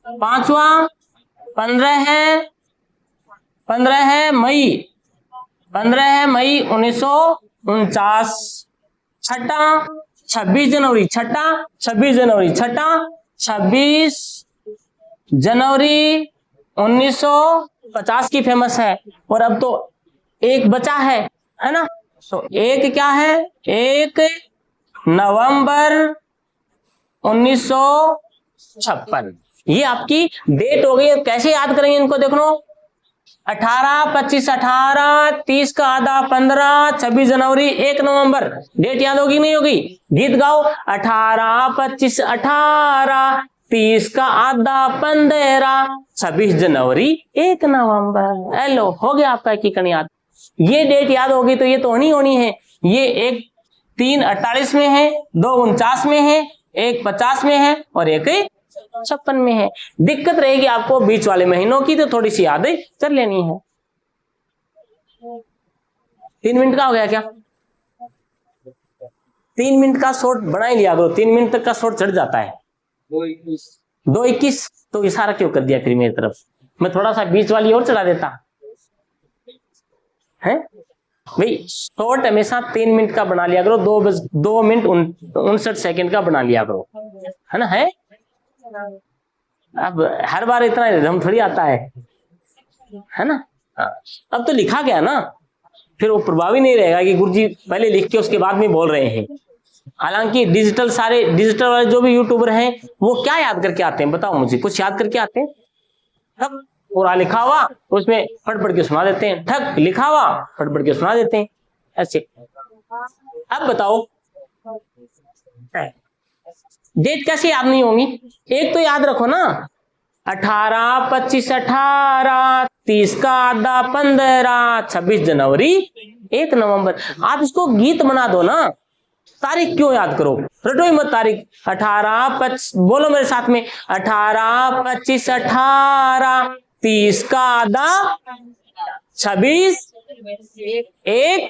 पांचवा 15 मई 1949। छठा 26 जनवरी 1950 की फेमस है। और अब तो एक बचा है ना, तो एक क्या है? 1 नवंबर 1956। ये आपकी डेट हो गई। कैसे याद करेंगे इनको? देख लो, 18 25 18 30 का आधा 15 26 जनवरी 1 नवंबर। डेट याद होगी नहीं होगी? गीत गाओ, 18 25 18 30 का आधा 15 26 जनवरी 1 नवंबर। हेलो, हो गया आपका एकीकरण याद। ये डेट याद होगी तो ये तो होनी है। ये एक 348 में है, 249 में है, 150 में है और एक 56 में है। दिक्कत रहेगी आपको बीच वाले महीनों की, तो थोड़ी सी यादें कर लेनी है। 3 मिनट का हो गया क्या? 3 मिनट का शॉर्ट बना ही लिया करो, 3 मिनट तक का शॉर्ट चढ़ जाता है। 2:21। तो इशारा क्यों कर दिया फिर मेरी तरफ? मैं थोड़ा सा बीच वाली और चढ़ा देता है भाई। शॉर्ट हमेशा 3 मिनट का बना लिया करो, 2 मिनट 59 सेकंड का बना लिया करो, है ना? है अब हर बार इतना रिदम थोड़ी आता है ना? हाँ। अब तो लिखा गया ना, फिर वो प्रभावी नहीं रहेगा कि गुरुजी पहले लिख के उसके बाद में बोल रहे हैं। हालांकि सारे डिजिटल वाले जो भी यूट्यूबर हैं वो क्या याद करके आते हैं बताओ मुझे? कुछ याद करके आते हैं? ठक पूरा लिखा हुआ उसमें पढ़ के सुना देते हैं, ठक लिखा हुआ पढ़ के सुना देते हैं ऐसे। अब बताओ डेट कैसे याद नहीं होंगी? एक तो याद रखो ना, 18, 25, 18, 30 का आधा 15, 26 जनवरी, 1 नवंबर। आप इसको गीत बना दो ना, तारीख क्यों याद करो? रटो ही मत तारीख। 18, 25, बोलो मेरे साथ में, 18, 25, 18, 30 का आधा 26, 1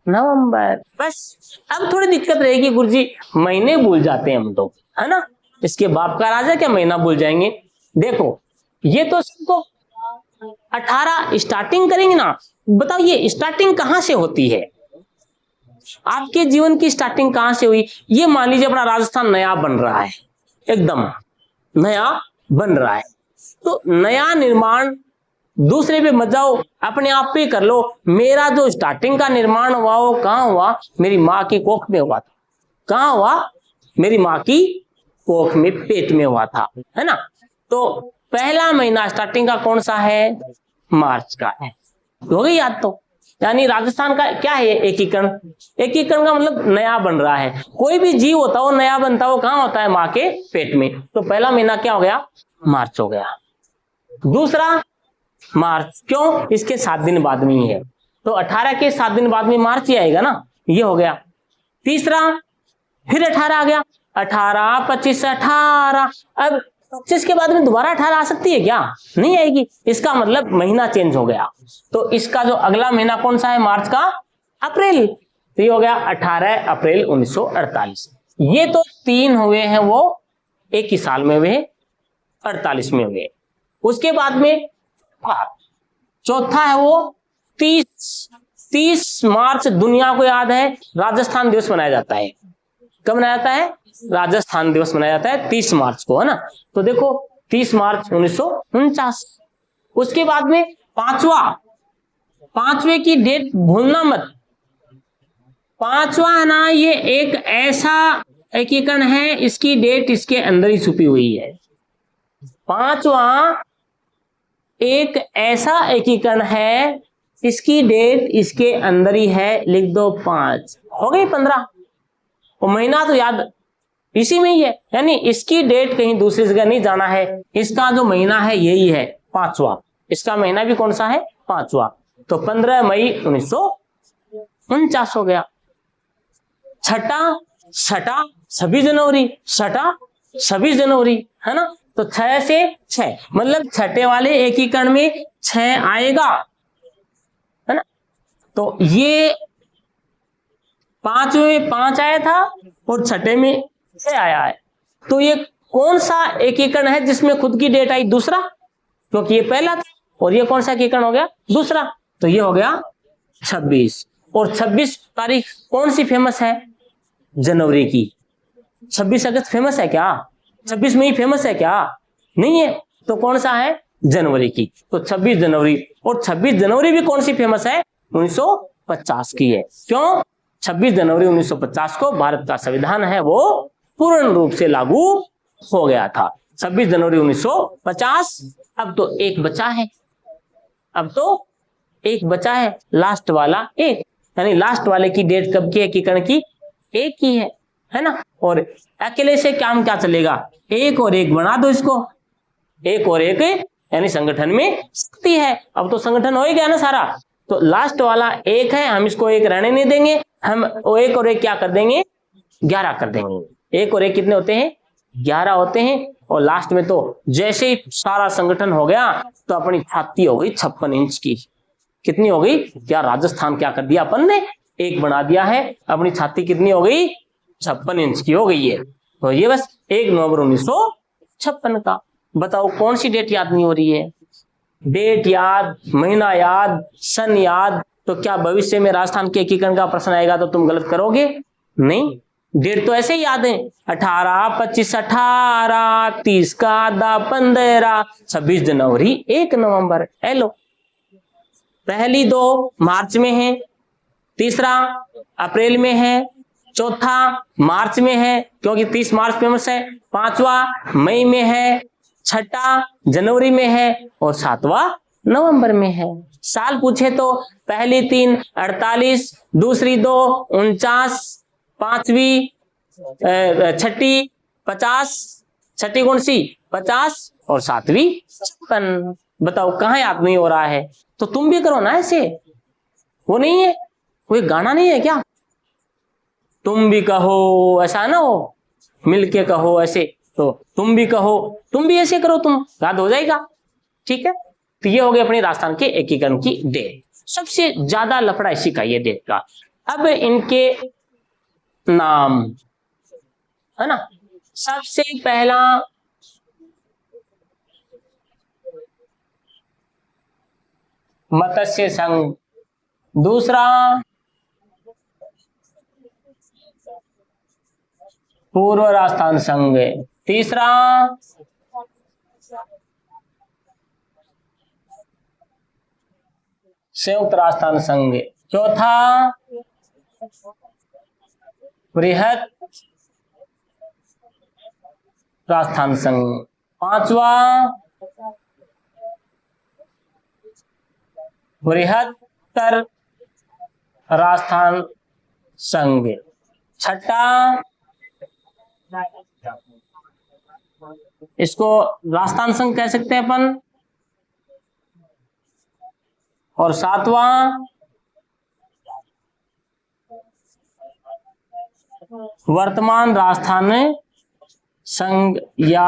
नवंबर। बस अब थोड़ी दिक्कत रहेगी गुरुजी, महीने भूल जाते हैं हम तो, है ना? इसके बाप का राजा क्या महीना भूल जाएंगे? देखो ये तो सबको 18 स्टार्टिंग करेंगे ना। बताओ ये स्टार्टिंग कहां से होती है? आपके जीवन की स्टार्टिंग कहां से हुई? ये मान लीजिए अपना राजस्थान नया बन रहा है, एकदम नया बन रहा है, तो नया निर्माण दूसरे पे मत जाओ, अपने आप पे कर लो। मेरा जो स्टार्टिंग का निर्माण हुआ वो कहां हुआ? मेरी माँ की कोख में हुआ था। कहां हुआ? मेरी माँ की कोख में, पेट में हुआ था, है ना? तो पहला महीना स्टार्टिंग का कौन सा है? मार्च का है। हो गई याद? तो यानी राजस्थान का क्या है? एकीकरण। एकीकरण का मतलब नया बन रहा है। कोई भी जीव होता हो नया बनता हो कहां होता है? माँ के पेट में। तो पहला महीना क्या हो गया? मार्च हो गया। दूसरा मार्च, क्यों? इसके 7 दिन बाद में ही है, तो 18 के 7 दिन बाद में मार्च ही आएगा ना, ये हो गया। तीसरा फिर 18 आ गया, 18, 25, 18। अब 25 के बाद में दोबारा 18 आ सकती है क्या? नहीं आएगी। इसका मतलब महीना चेंज हो गया। तो इसका जो अगला महीना कौन सा है मार्च का? अप्रैल। तो ये हो गया 18 अप्रैल 1948। ये तो 3 हुए हैं वो एक ही साल में हुए, 48 में हुए। उसके बाद में चौथा है वो 30 मार्च। दुनिया को याद है राजस्थान दिवस मनाया जाता है। कब मनाया जाता है? राजस्थान दिवस मनाया जाता है 30 मार्च को, है ना? तो देखो 30 मार्च 1949। उसके बाद में पांचवे की डेट भूलना मत। पांचवा है ना, ये एक ऐसा एकीकरण है, इसकी डेट इसके अंदर ही छुपी हुई है। पांचवा एक ऐसा एकीकरण है, इसकी डेट इसके अंदर ही है, लिख दो 5। हो गई 15। और महीना तो याद इसी में ही है, यानी इसकी डेट कहीं दूसरी जगह नहीं जाना है। इसका जो महीना है यही है, 5वां। इसका महीना भी कौन सा है? 5वां। तो 15 मई 1949 हो गया। छठा 26 जनवरी, 26 जनवरी, है ना? तो 6 से 6 मतलब छठे वाले एकीकरण में 6 आएगा, है ना? तो ये 5 में 5 आया था और छठे में 6 आया है। तो ये कौन सा एकीकरण है जिसमें खुद की डेट आई? दूसरा, क्योंकि ये पहला था। और ये कौन सा एकीकरण हो गया? दूसरा। तो ये हो गया 26। और 26 तारीख कौन सी फेमस है? जनवरी की। 26 अगस्त फेमस है क्या? 26 मई फेमस है क्या? नहीं है। तो कौन सा है? जनवरी की। तो 26 जनवरी। और 26 जनवरी भी कौन सी फेमस है? 1950 की है। क्यों? 26 जनवरी 1950 को भारत का संविधान है वो पूर्ण रूप से लागू हो गया था। 26 जनवरी 1950। अब तो एक बचा है, लास्ट वाला एक, यानी लास्ट वाले की डेट कब की एकीकरण की? एक ही है ना? और अकेले से काम क्या चलेगा? एक और एक बना दो इसको, एक और एक, यानी संगठन में शक्ति है। अब तो संगठन हो ही गया ना सारा। तो लास्ट वाला एक है, हम इसको एक रहने नहीं देंगे, हम एक और एक क्या कर देंगे? 11 कर देंगे। एक और एक कितने होते हैं? 11 होते हैं। और लास्ट में तो जैसे ही सारा संगठन हो गया तो अपनी छाती हो गई 56 इंच की। कितनी हो गई? क्या राजस्थान क्या कर दिया अपन ने? एक बना दिया है। अपनी छाती कितनी हो गई? 56 इंच की हो गई है। तो ये बस 1 नवंबर 1956 का। बताओ कौन सी डेट याद नहीं हो रही है? डेट याद, महीना याद, सन याद, तो क्या भविष्य में राजस्थान के एकीकरण का प्रश्न आएगा तो तुम गलत करोगे? नहीं, डेट तो ऐसे ही याद है। 18, 25, 18, 30 का आधा 15, 26 जनवरी, 1 नवंबर। हेलो, पहली 2 मार्च में है, तीसरा अप्रैल में है, चौथा मार्च में है क्योंकि 30 मार्च फेमस है, पांचवा मई में है, छठा जनवरी में है और सातवां नवंबर में है। साल पूछे तो पहली 3 48, दूसरी 2 49, पांचवी छठी 50, छठी कौन सी 50 और सातवीं 56। बताओ कहाँ याद नहीं हो रहा है? तो तुम भी करो ना ऐसे। वो नहीं है, कोई गाना नहीं है क्या? तुम भी कहो, ऐसा ना हो, मिलके कहो ऐसे, तो तुम भी कहो, तुम भी ऐसे करो, तुम याद हो जाएगा। ठीक है, तो ये हो गया अपनी राजस्थान के एकीकरण की डेट। सबसे ज्यादा लफड़ा इसी का, ये डेट का। अब इनके नाम है ना, सबसे पहला मत्स्य संघ, दूसरा पूर्व राजस्थान संघ, तीसरा संयुक्त राजस्थान संघ, चौथा बृहद राजस्थान संघ, पांचवा बृहत्तर राजस्थान संघ, छठा इसको राजस्थान संघ कह सकते हैं अपन, और सातवां वर्तमान राजस्थान संघ या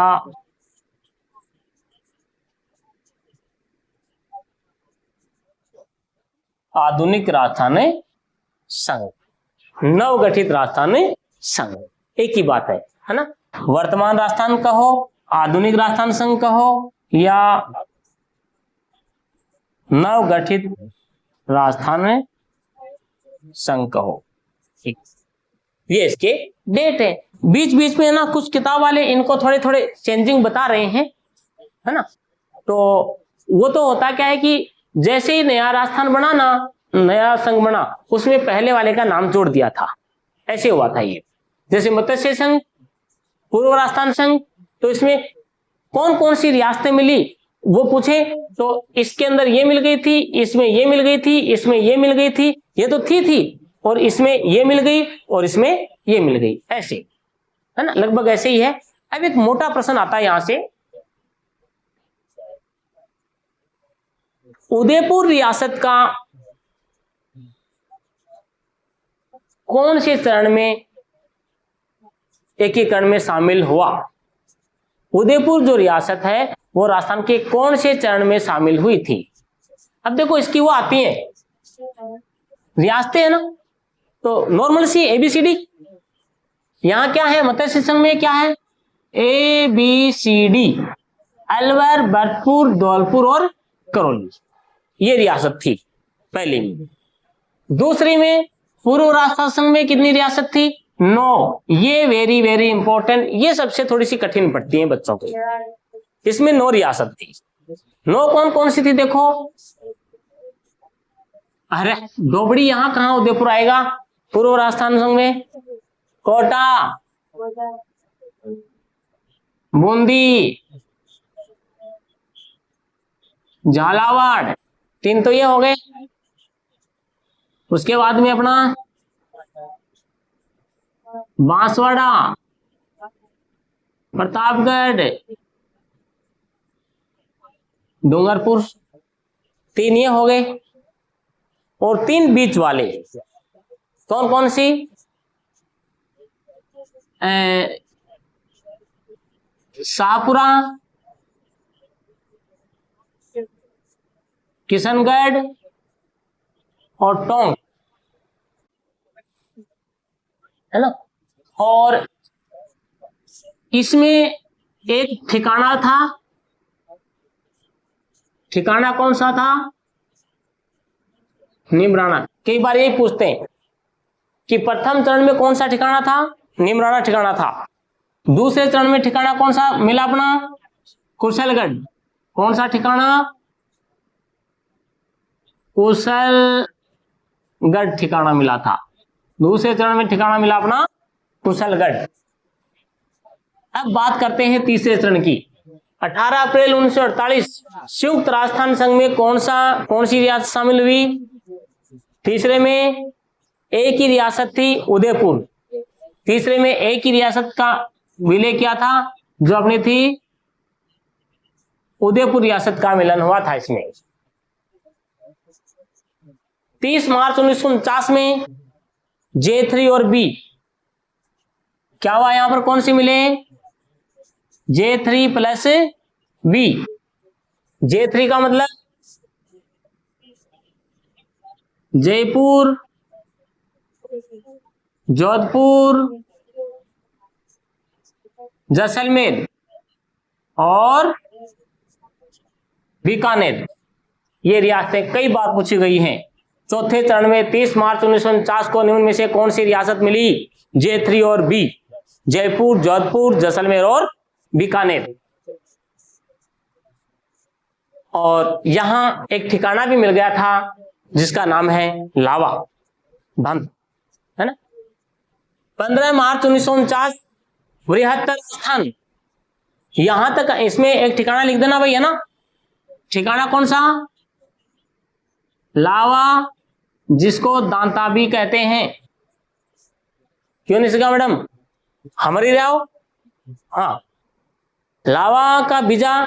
आधुनिक राजस्थान संघ, नवगठित राजस्थान संघ। एक ही बात है ना। वर्तमान राजस्थान कहो, आधुनिक राजस्थान संघ कहो या नवगठित राजस्थान संघ कहो। ठीक, ये इसके डेट है। बीच बीच में ना कुछ किताब वाले इनको थोड़े थोड़े चेंजिंग बता रहे हैं, है ना। तो वो तो होता क्या है कि जैसे ही नया राजस्थान बना ना, नया संघ बना, उसमें पहले वाले का नाम जोड़ दिया था, ऐसे हुआ था ये। जैसे मत्स्य संघ, पूर्व राजस्थान संघ, तो इसमें कौन कौन सी रियासतें मिली वो पूछे तो इसके अंदर ये मिल गई थी, इसमें ये मिल गई थी, इसमें ये मिल गई थी, ये तो थी और इसमें ये मिल गई और इसमें ये मिल गई, ऐसे है ना, लगभग ऐसे ही है। अब एक मोटा प्रश्न आता है यहां से, उदयपुर रियासत का कौन से चरण में एकीकरण में शामिल हुआ? उदयपुर जो रियासत है वो राजस्थान के कौन से चरण में शामिल हुई थी? अब देखो इसकी वो आती है रियासतें है ना, तो नॉर्मल सी ABCD। यहां क्या है मत्स्य संघ में, क्या है ABCD, अलवर, भरतपुर, धौलपुर और करौली, ये रियासत थी पहली में। दूसरी में पूर्व राजस्थान संघ में कितनी रियासत थी? 9। ये वेरी वेरी इंपॉर्टेंट, ये सबसे थोड़ी सी कठिन पड़ती है बच्चों को। इसमें 9 रियासत थी। 9 कौन कौन सी थी देखो, अरे डोबड़ी यहां कहां उदयपुर आएगा पूर्व राजस्थान संघ में? कोटा, बूंदी, झालावाड़, 3 तो ये हो गए। उसके बाद में अपना बांसवाड़ा, प्रतापगढ़, डूंगरपुर, 3 ये हो गए। और 3 बीच वाले कौन कौन सी? शाहपुरा, किशनगढ़ और टोंक, है ना। और इसमें एक ठिकाना था, ठिकाना कौन सा था? निमराना। कई बार यही पूछते हैं कि प्रथम चरण में कौन सा ठिकाना था? निमराना ठिकाना था। दूसरे चरण में ठिकाना कौन सा मिला अपना? कुशलगढ़। कौन सा ठिकाना? कुशलगढ़ ठिकाना मिला था। दूसरे चरण में ठिकाना मिला अपना कुशलगढ़। अब बात करते हैं तीसरे चरण की। 18 अप्रैल 1948 संयुक्त राजस्थान संघ में कौन सी रियासत शामिल हुई? तीसरे में एक ही रियासत थी, उदयपुर। तीसरे में एक ही रियासत का विलय किया था, जो अपनी थी उदयपुर रियासत का मिलन हुआ था इसमें। 30 मार्च 1949 में J3 और B क्या हुआ? यहां पर कौन सी मिले? J3 plus B। J3 का मतलब जयपुर, जोधपुर, जैसलमेर और बीकानेर। ये रियासतें कई बार पूछी गई हैं। चौथे चरण में 30 मार्च 1949 को निम्न में से कौन सी रियासत मिली? J3 और B, जयपुर, जोधपुर, जैसलमेर और बीकानेर। और यहां एक ठिकाना भी मिल गया था जिसका नाम है लावा भंत, है ना। 15 मार्च 1949 बृहत्तर स्थान। यहां तक इसमें एक ठिकाना लिख देना भैया ना। ठिकाना कौन सा? लावा, जिसको दांता भी कहते हैं। क्यों नहीं सीखा मैडम? हमारी रहो। हाँ, लावा का बीजा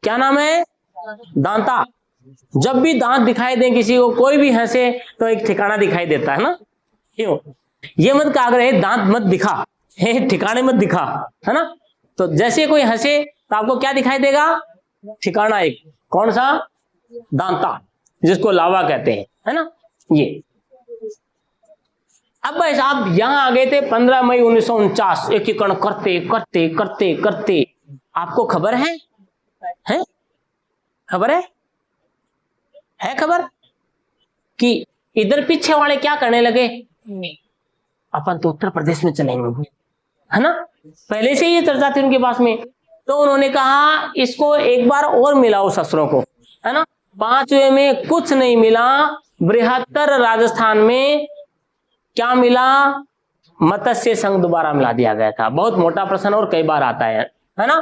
क्या नाम है? दांता। जब भी दांत दिखाई दे किसी को, कोई भी हंसे तो एक ठिकाना दिखाई देता है ना। क्यों? ये मत कहा अगर दांत मत दिखा, हे ठिकाने मत दिखा, है ना। तो जैसे कोई हंसे तो आपको क्या दिखाई देगा? ठिकाना एक। कौन सा? दांता, जिसको लावा कहते हैं, है ना। ये अब भाई साहब यहां आ गए थे 15 मई 1949 एकीकरण करते करते करते करते। आपको खबर है? खबर है खबर कि इधर पीछे वाले क्या करने लगे? अपन तो उत्तर प्रदेश में चलेंगे, है ना। पहले से ये चर्चा थी उनके पास में। तो उन्होंने कहा इसको एक बार और मिलाओ शस्त्रों को, है ना। 5वें में कुछ नहीं मिला। बृहत्तर राजस्थान में क्या मिला? मत्स्य संघ दोबारा मिला दिया गया था। बहुत मोटा प्रश्न और कई बार आता है ना।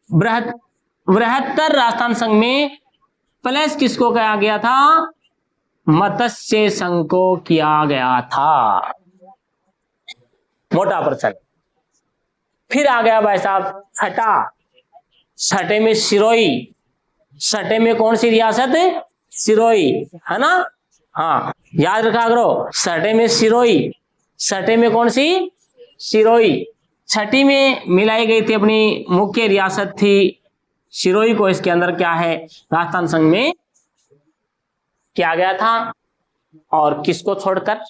बृहत्तर राजस्थान संघ में प्लस किसको किया गया था? मत्स्य संघ को किया गया था। मोटा प्रश्न। फिर आ गया भाई साहब छठा। छठे में सिरोही। छठे में कौन सी रियासत? सिरोही, है ना। हाँ, याद रखा करो, छठे में सिरोही। छठे में कौन सी? सिरोही। छठी में मिलाई गई थी अपनी मुख्य रियासत थी सिरोही को। इसके अंदर क्या है? राजस्थान संघ में किया गया था। और किसको छोड़कर?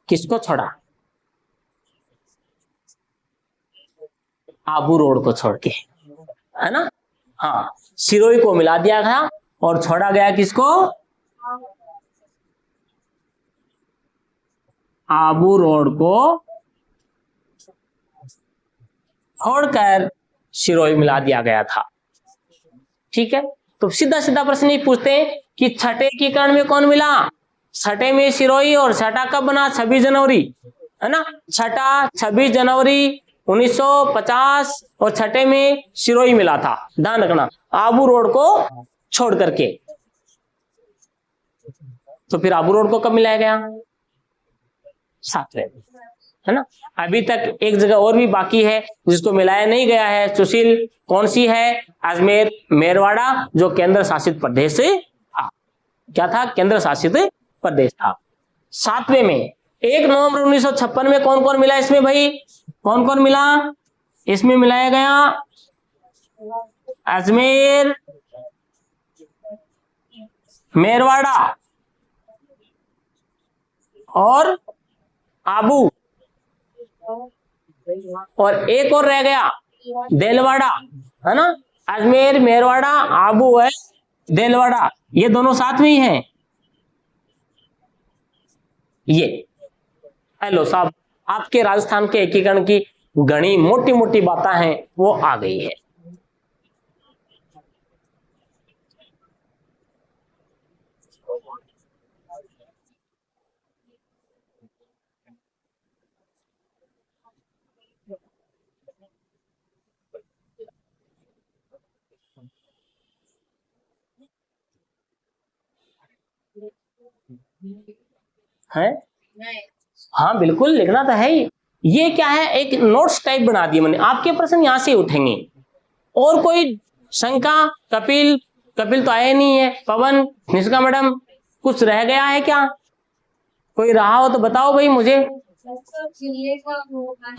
किसको छोड़ा? आबू रोड को छोड़ के, है ना। हाँ, सिरोही को मिला दिया गया और छोड़ा गया किसको? आबू रोड को छोड़कर सिरोही मिला दिया गया था। ठीक है, तो सीधा सीधा प्रश्न ही पूछते हैं कि छठे एकीकरण में कौन मिला? छठे में सिरोही। और छठा कब बना? 26 जनवरी, है ना। छठा 26 जनवरी 1950 और छठे में सिरोही मिला था। ध्यान रखना, आबू रोड को छोड़ करके। तो फिर आबू रोड को कब मिलाया गया? 7वें, है ना। अभी तक एक जगह और भी बाकी है जिसको मिलाया नहीं गया है। सुशील, कौन सी है? अजमेर मेरवाड़ा, जो केंद्र शासित प्रदेश था। क्या था? केंद्र शासित प्रदेश था। 7वें में 1 नवंबर 1956 में कौन कौन मिला इसमें भाई? कौन कौन मिला इसमें? मिलाया गया अजमेर, मेरवाड़ा और आबू। और एक और रह गया देलवाड़ा, है ना। अजमेर, मेरवाड़ा, आबू है, देलवाड़ा, ये दोनों साथ में ही हैं। ये हेलो साहब, आपके राजस्थान के एकीकरण की घनी मोटी मोटी बातें हैं वो आ गई है। है हाँ बिल्कुल, लिखना तो है ही। ये क्या है, एक नोट्स टाइप बना दिए मैंने, आपके प्रश्न यहां से उठेंगे। और कोई शंका? कपिल, कपिल तो आया नहीं है। पवन, निष्का मैडम, कुछ रह गया है क्या? कोई रहा हो तो बताओ भाई मुझे।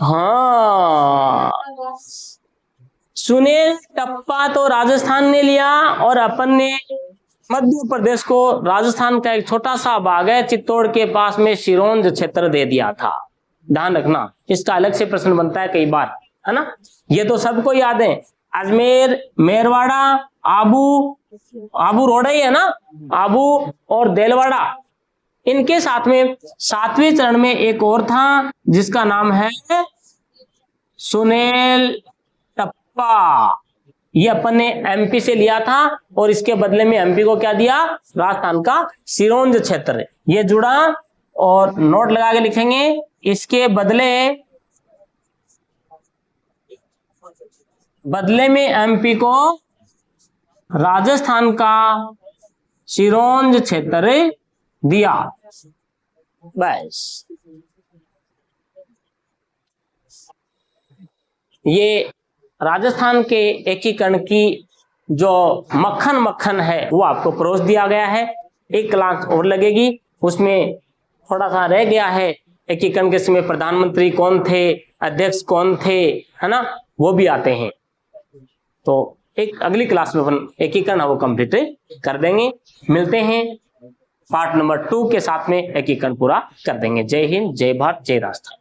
हाँ, सुनील टप्पा तो राजस्थान ने लिया और अपन ने मध्य प्रदेश को राजस्थान का एक छोटा सा भाग है चित्तौड़ के पास में सिरोंज क्षेत्र दे दिया था। ध्यान रखना, इसका अलग से प्रश्न बनता है कई बार, है ना। ये तो सबको याद है, अजमेर, मेरवाड़ा, आबू, आबू रोड ही है ना, आबू और देलवाड़ा। इनके साथ में 7वें चरण में एक और था जिसका नाम है सुनील टप्पा। ये अपन ने एमपी से लिया था और इसके बदले में एमपी को क्या दिया? राजस्थान का सिरोंज क्षेत्र। ये जुड़ा और नोट लगा के लिखेंगे, इसके बदले में एमपी को राजस्थान का सिरोंज क्षेत्र दिया। बस ये राजस्थान के एकीकरण की जो मक्खन मक्खन है वो आपको परोस दिया गया है। एक क्लास और लगेगी, उसमें थोड़ा सा रह गया है, एकीकरण के समय प्रधानमंत्री कौन थे, अध्यक्ष कौन थे, है ना, वो भी आते हैं। तो एक अगली क्लास में अपन एकीकरण वो कंप्लीट कर देंगे। मिलते हैं पार्ट नंबर 2 के साथ में, एकीकरण पूरा कर देंगे। जय हिंद, जय भारत, जय राजस्थान।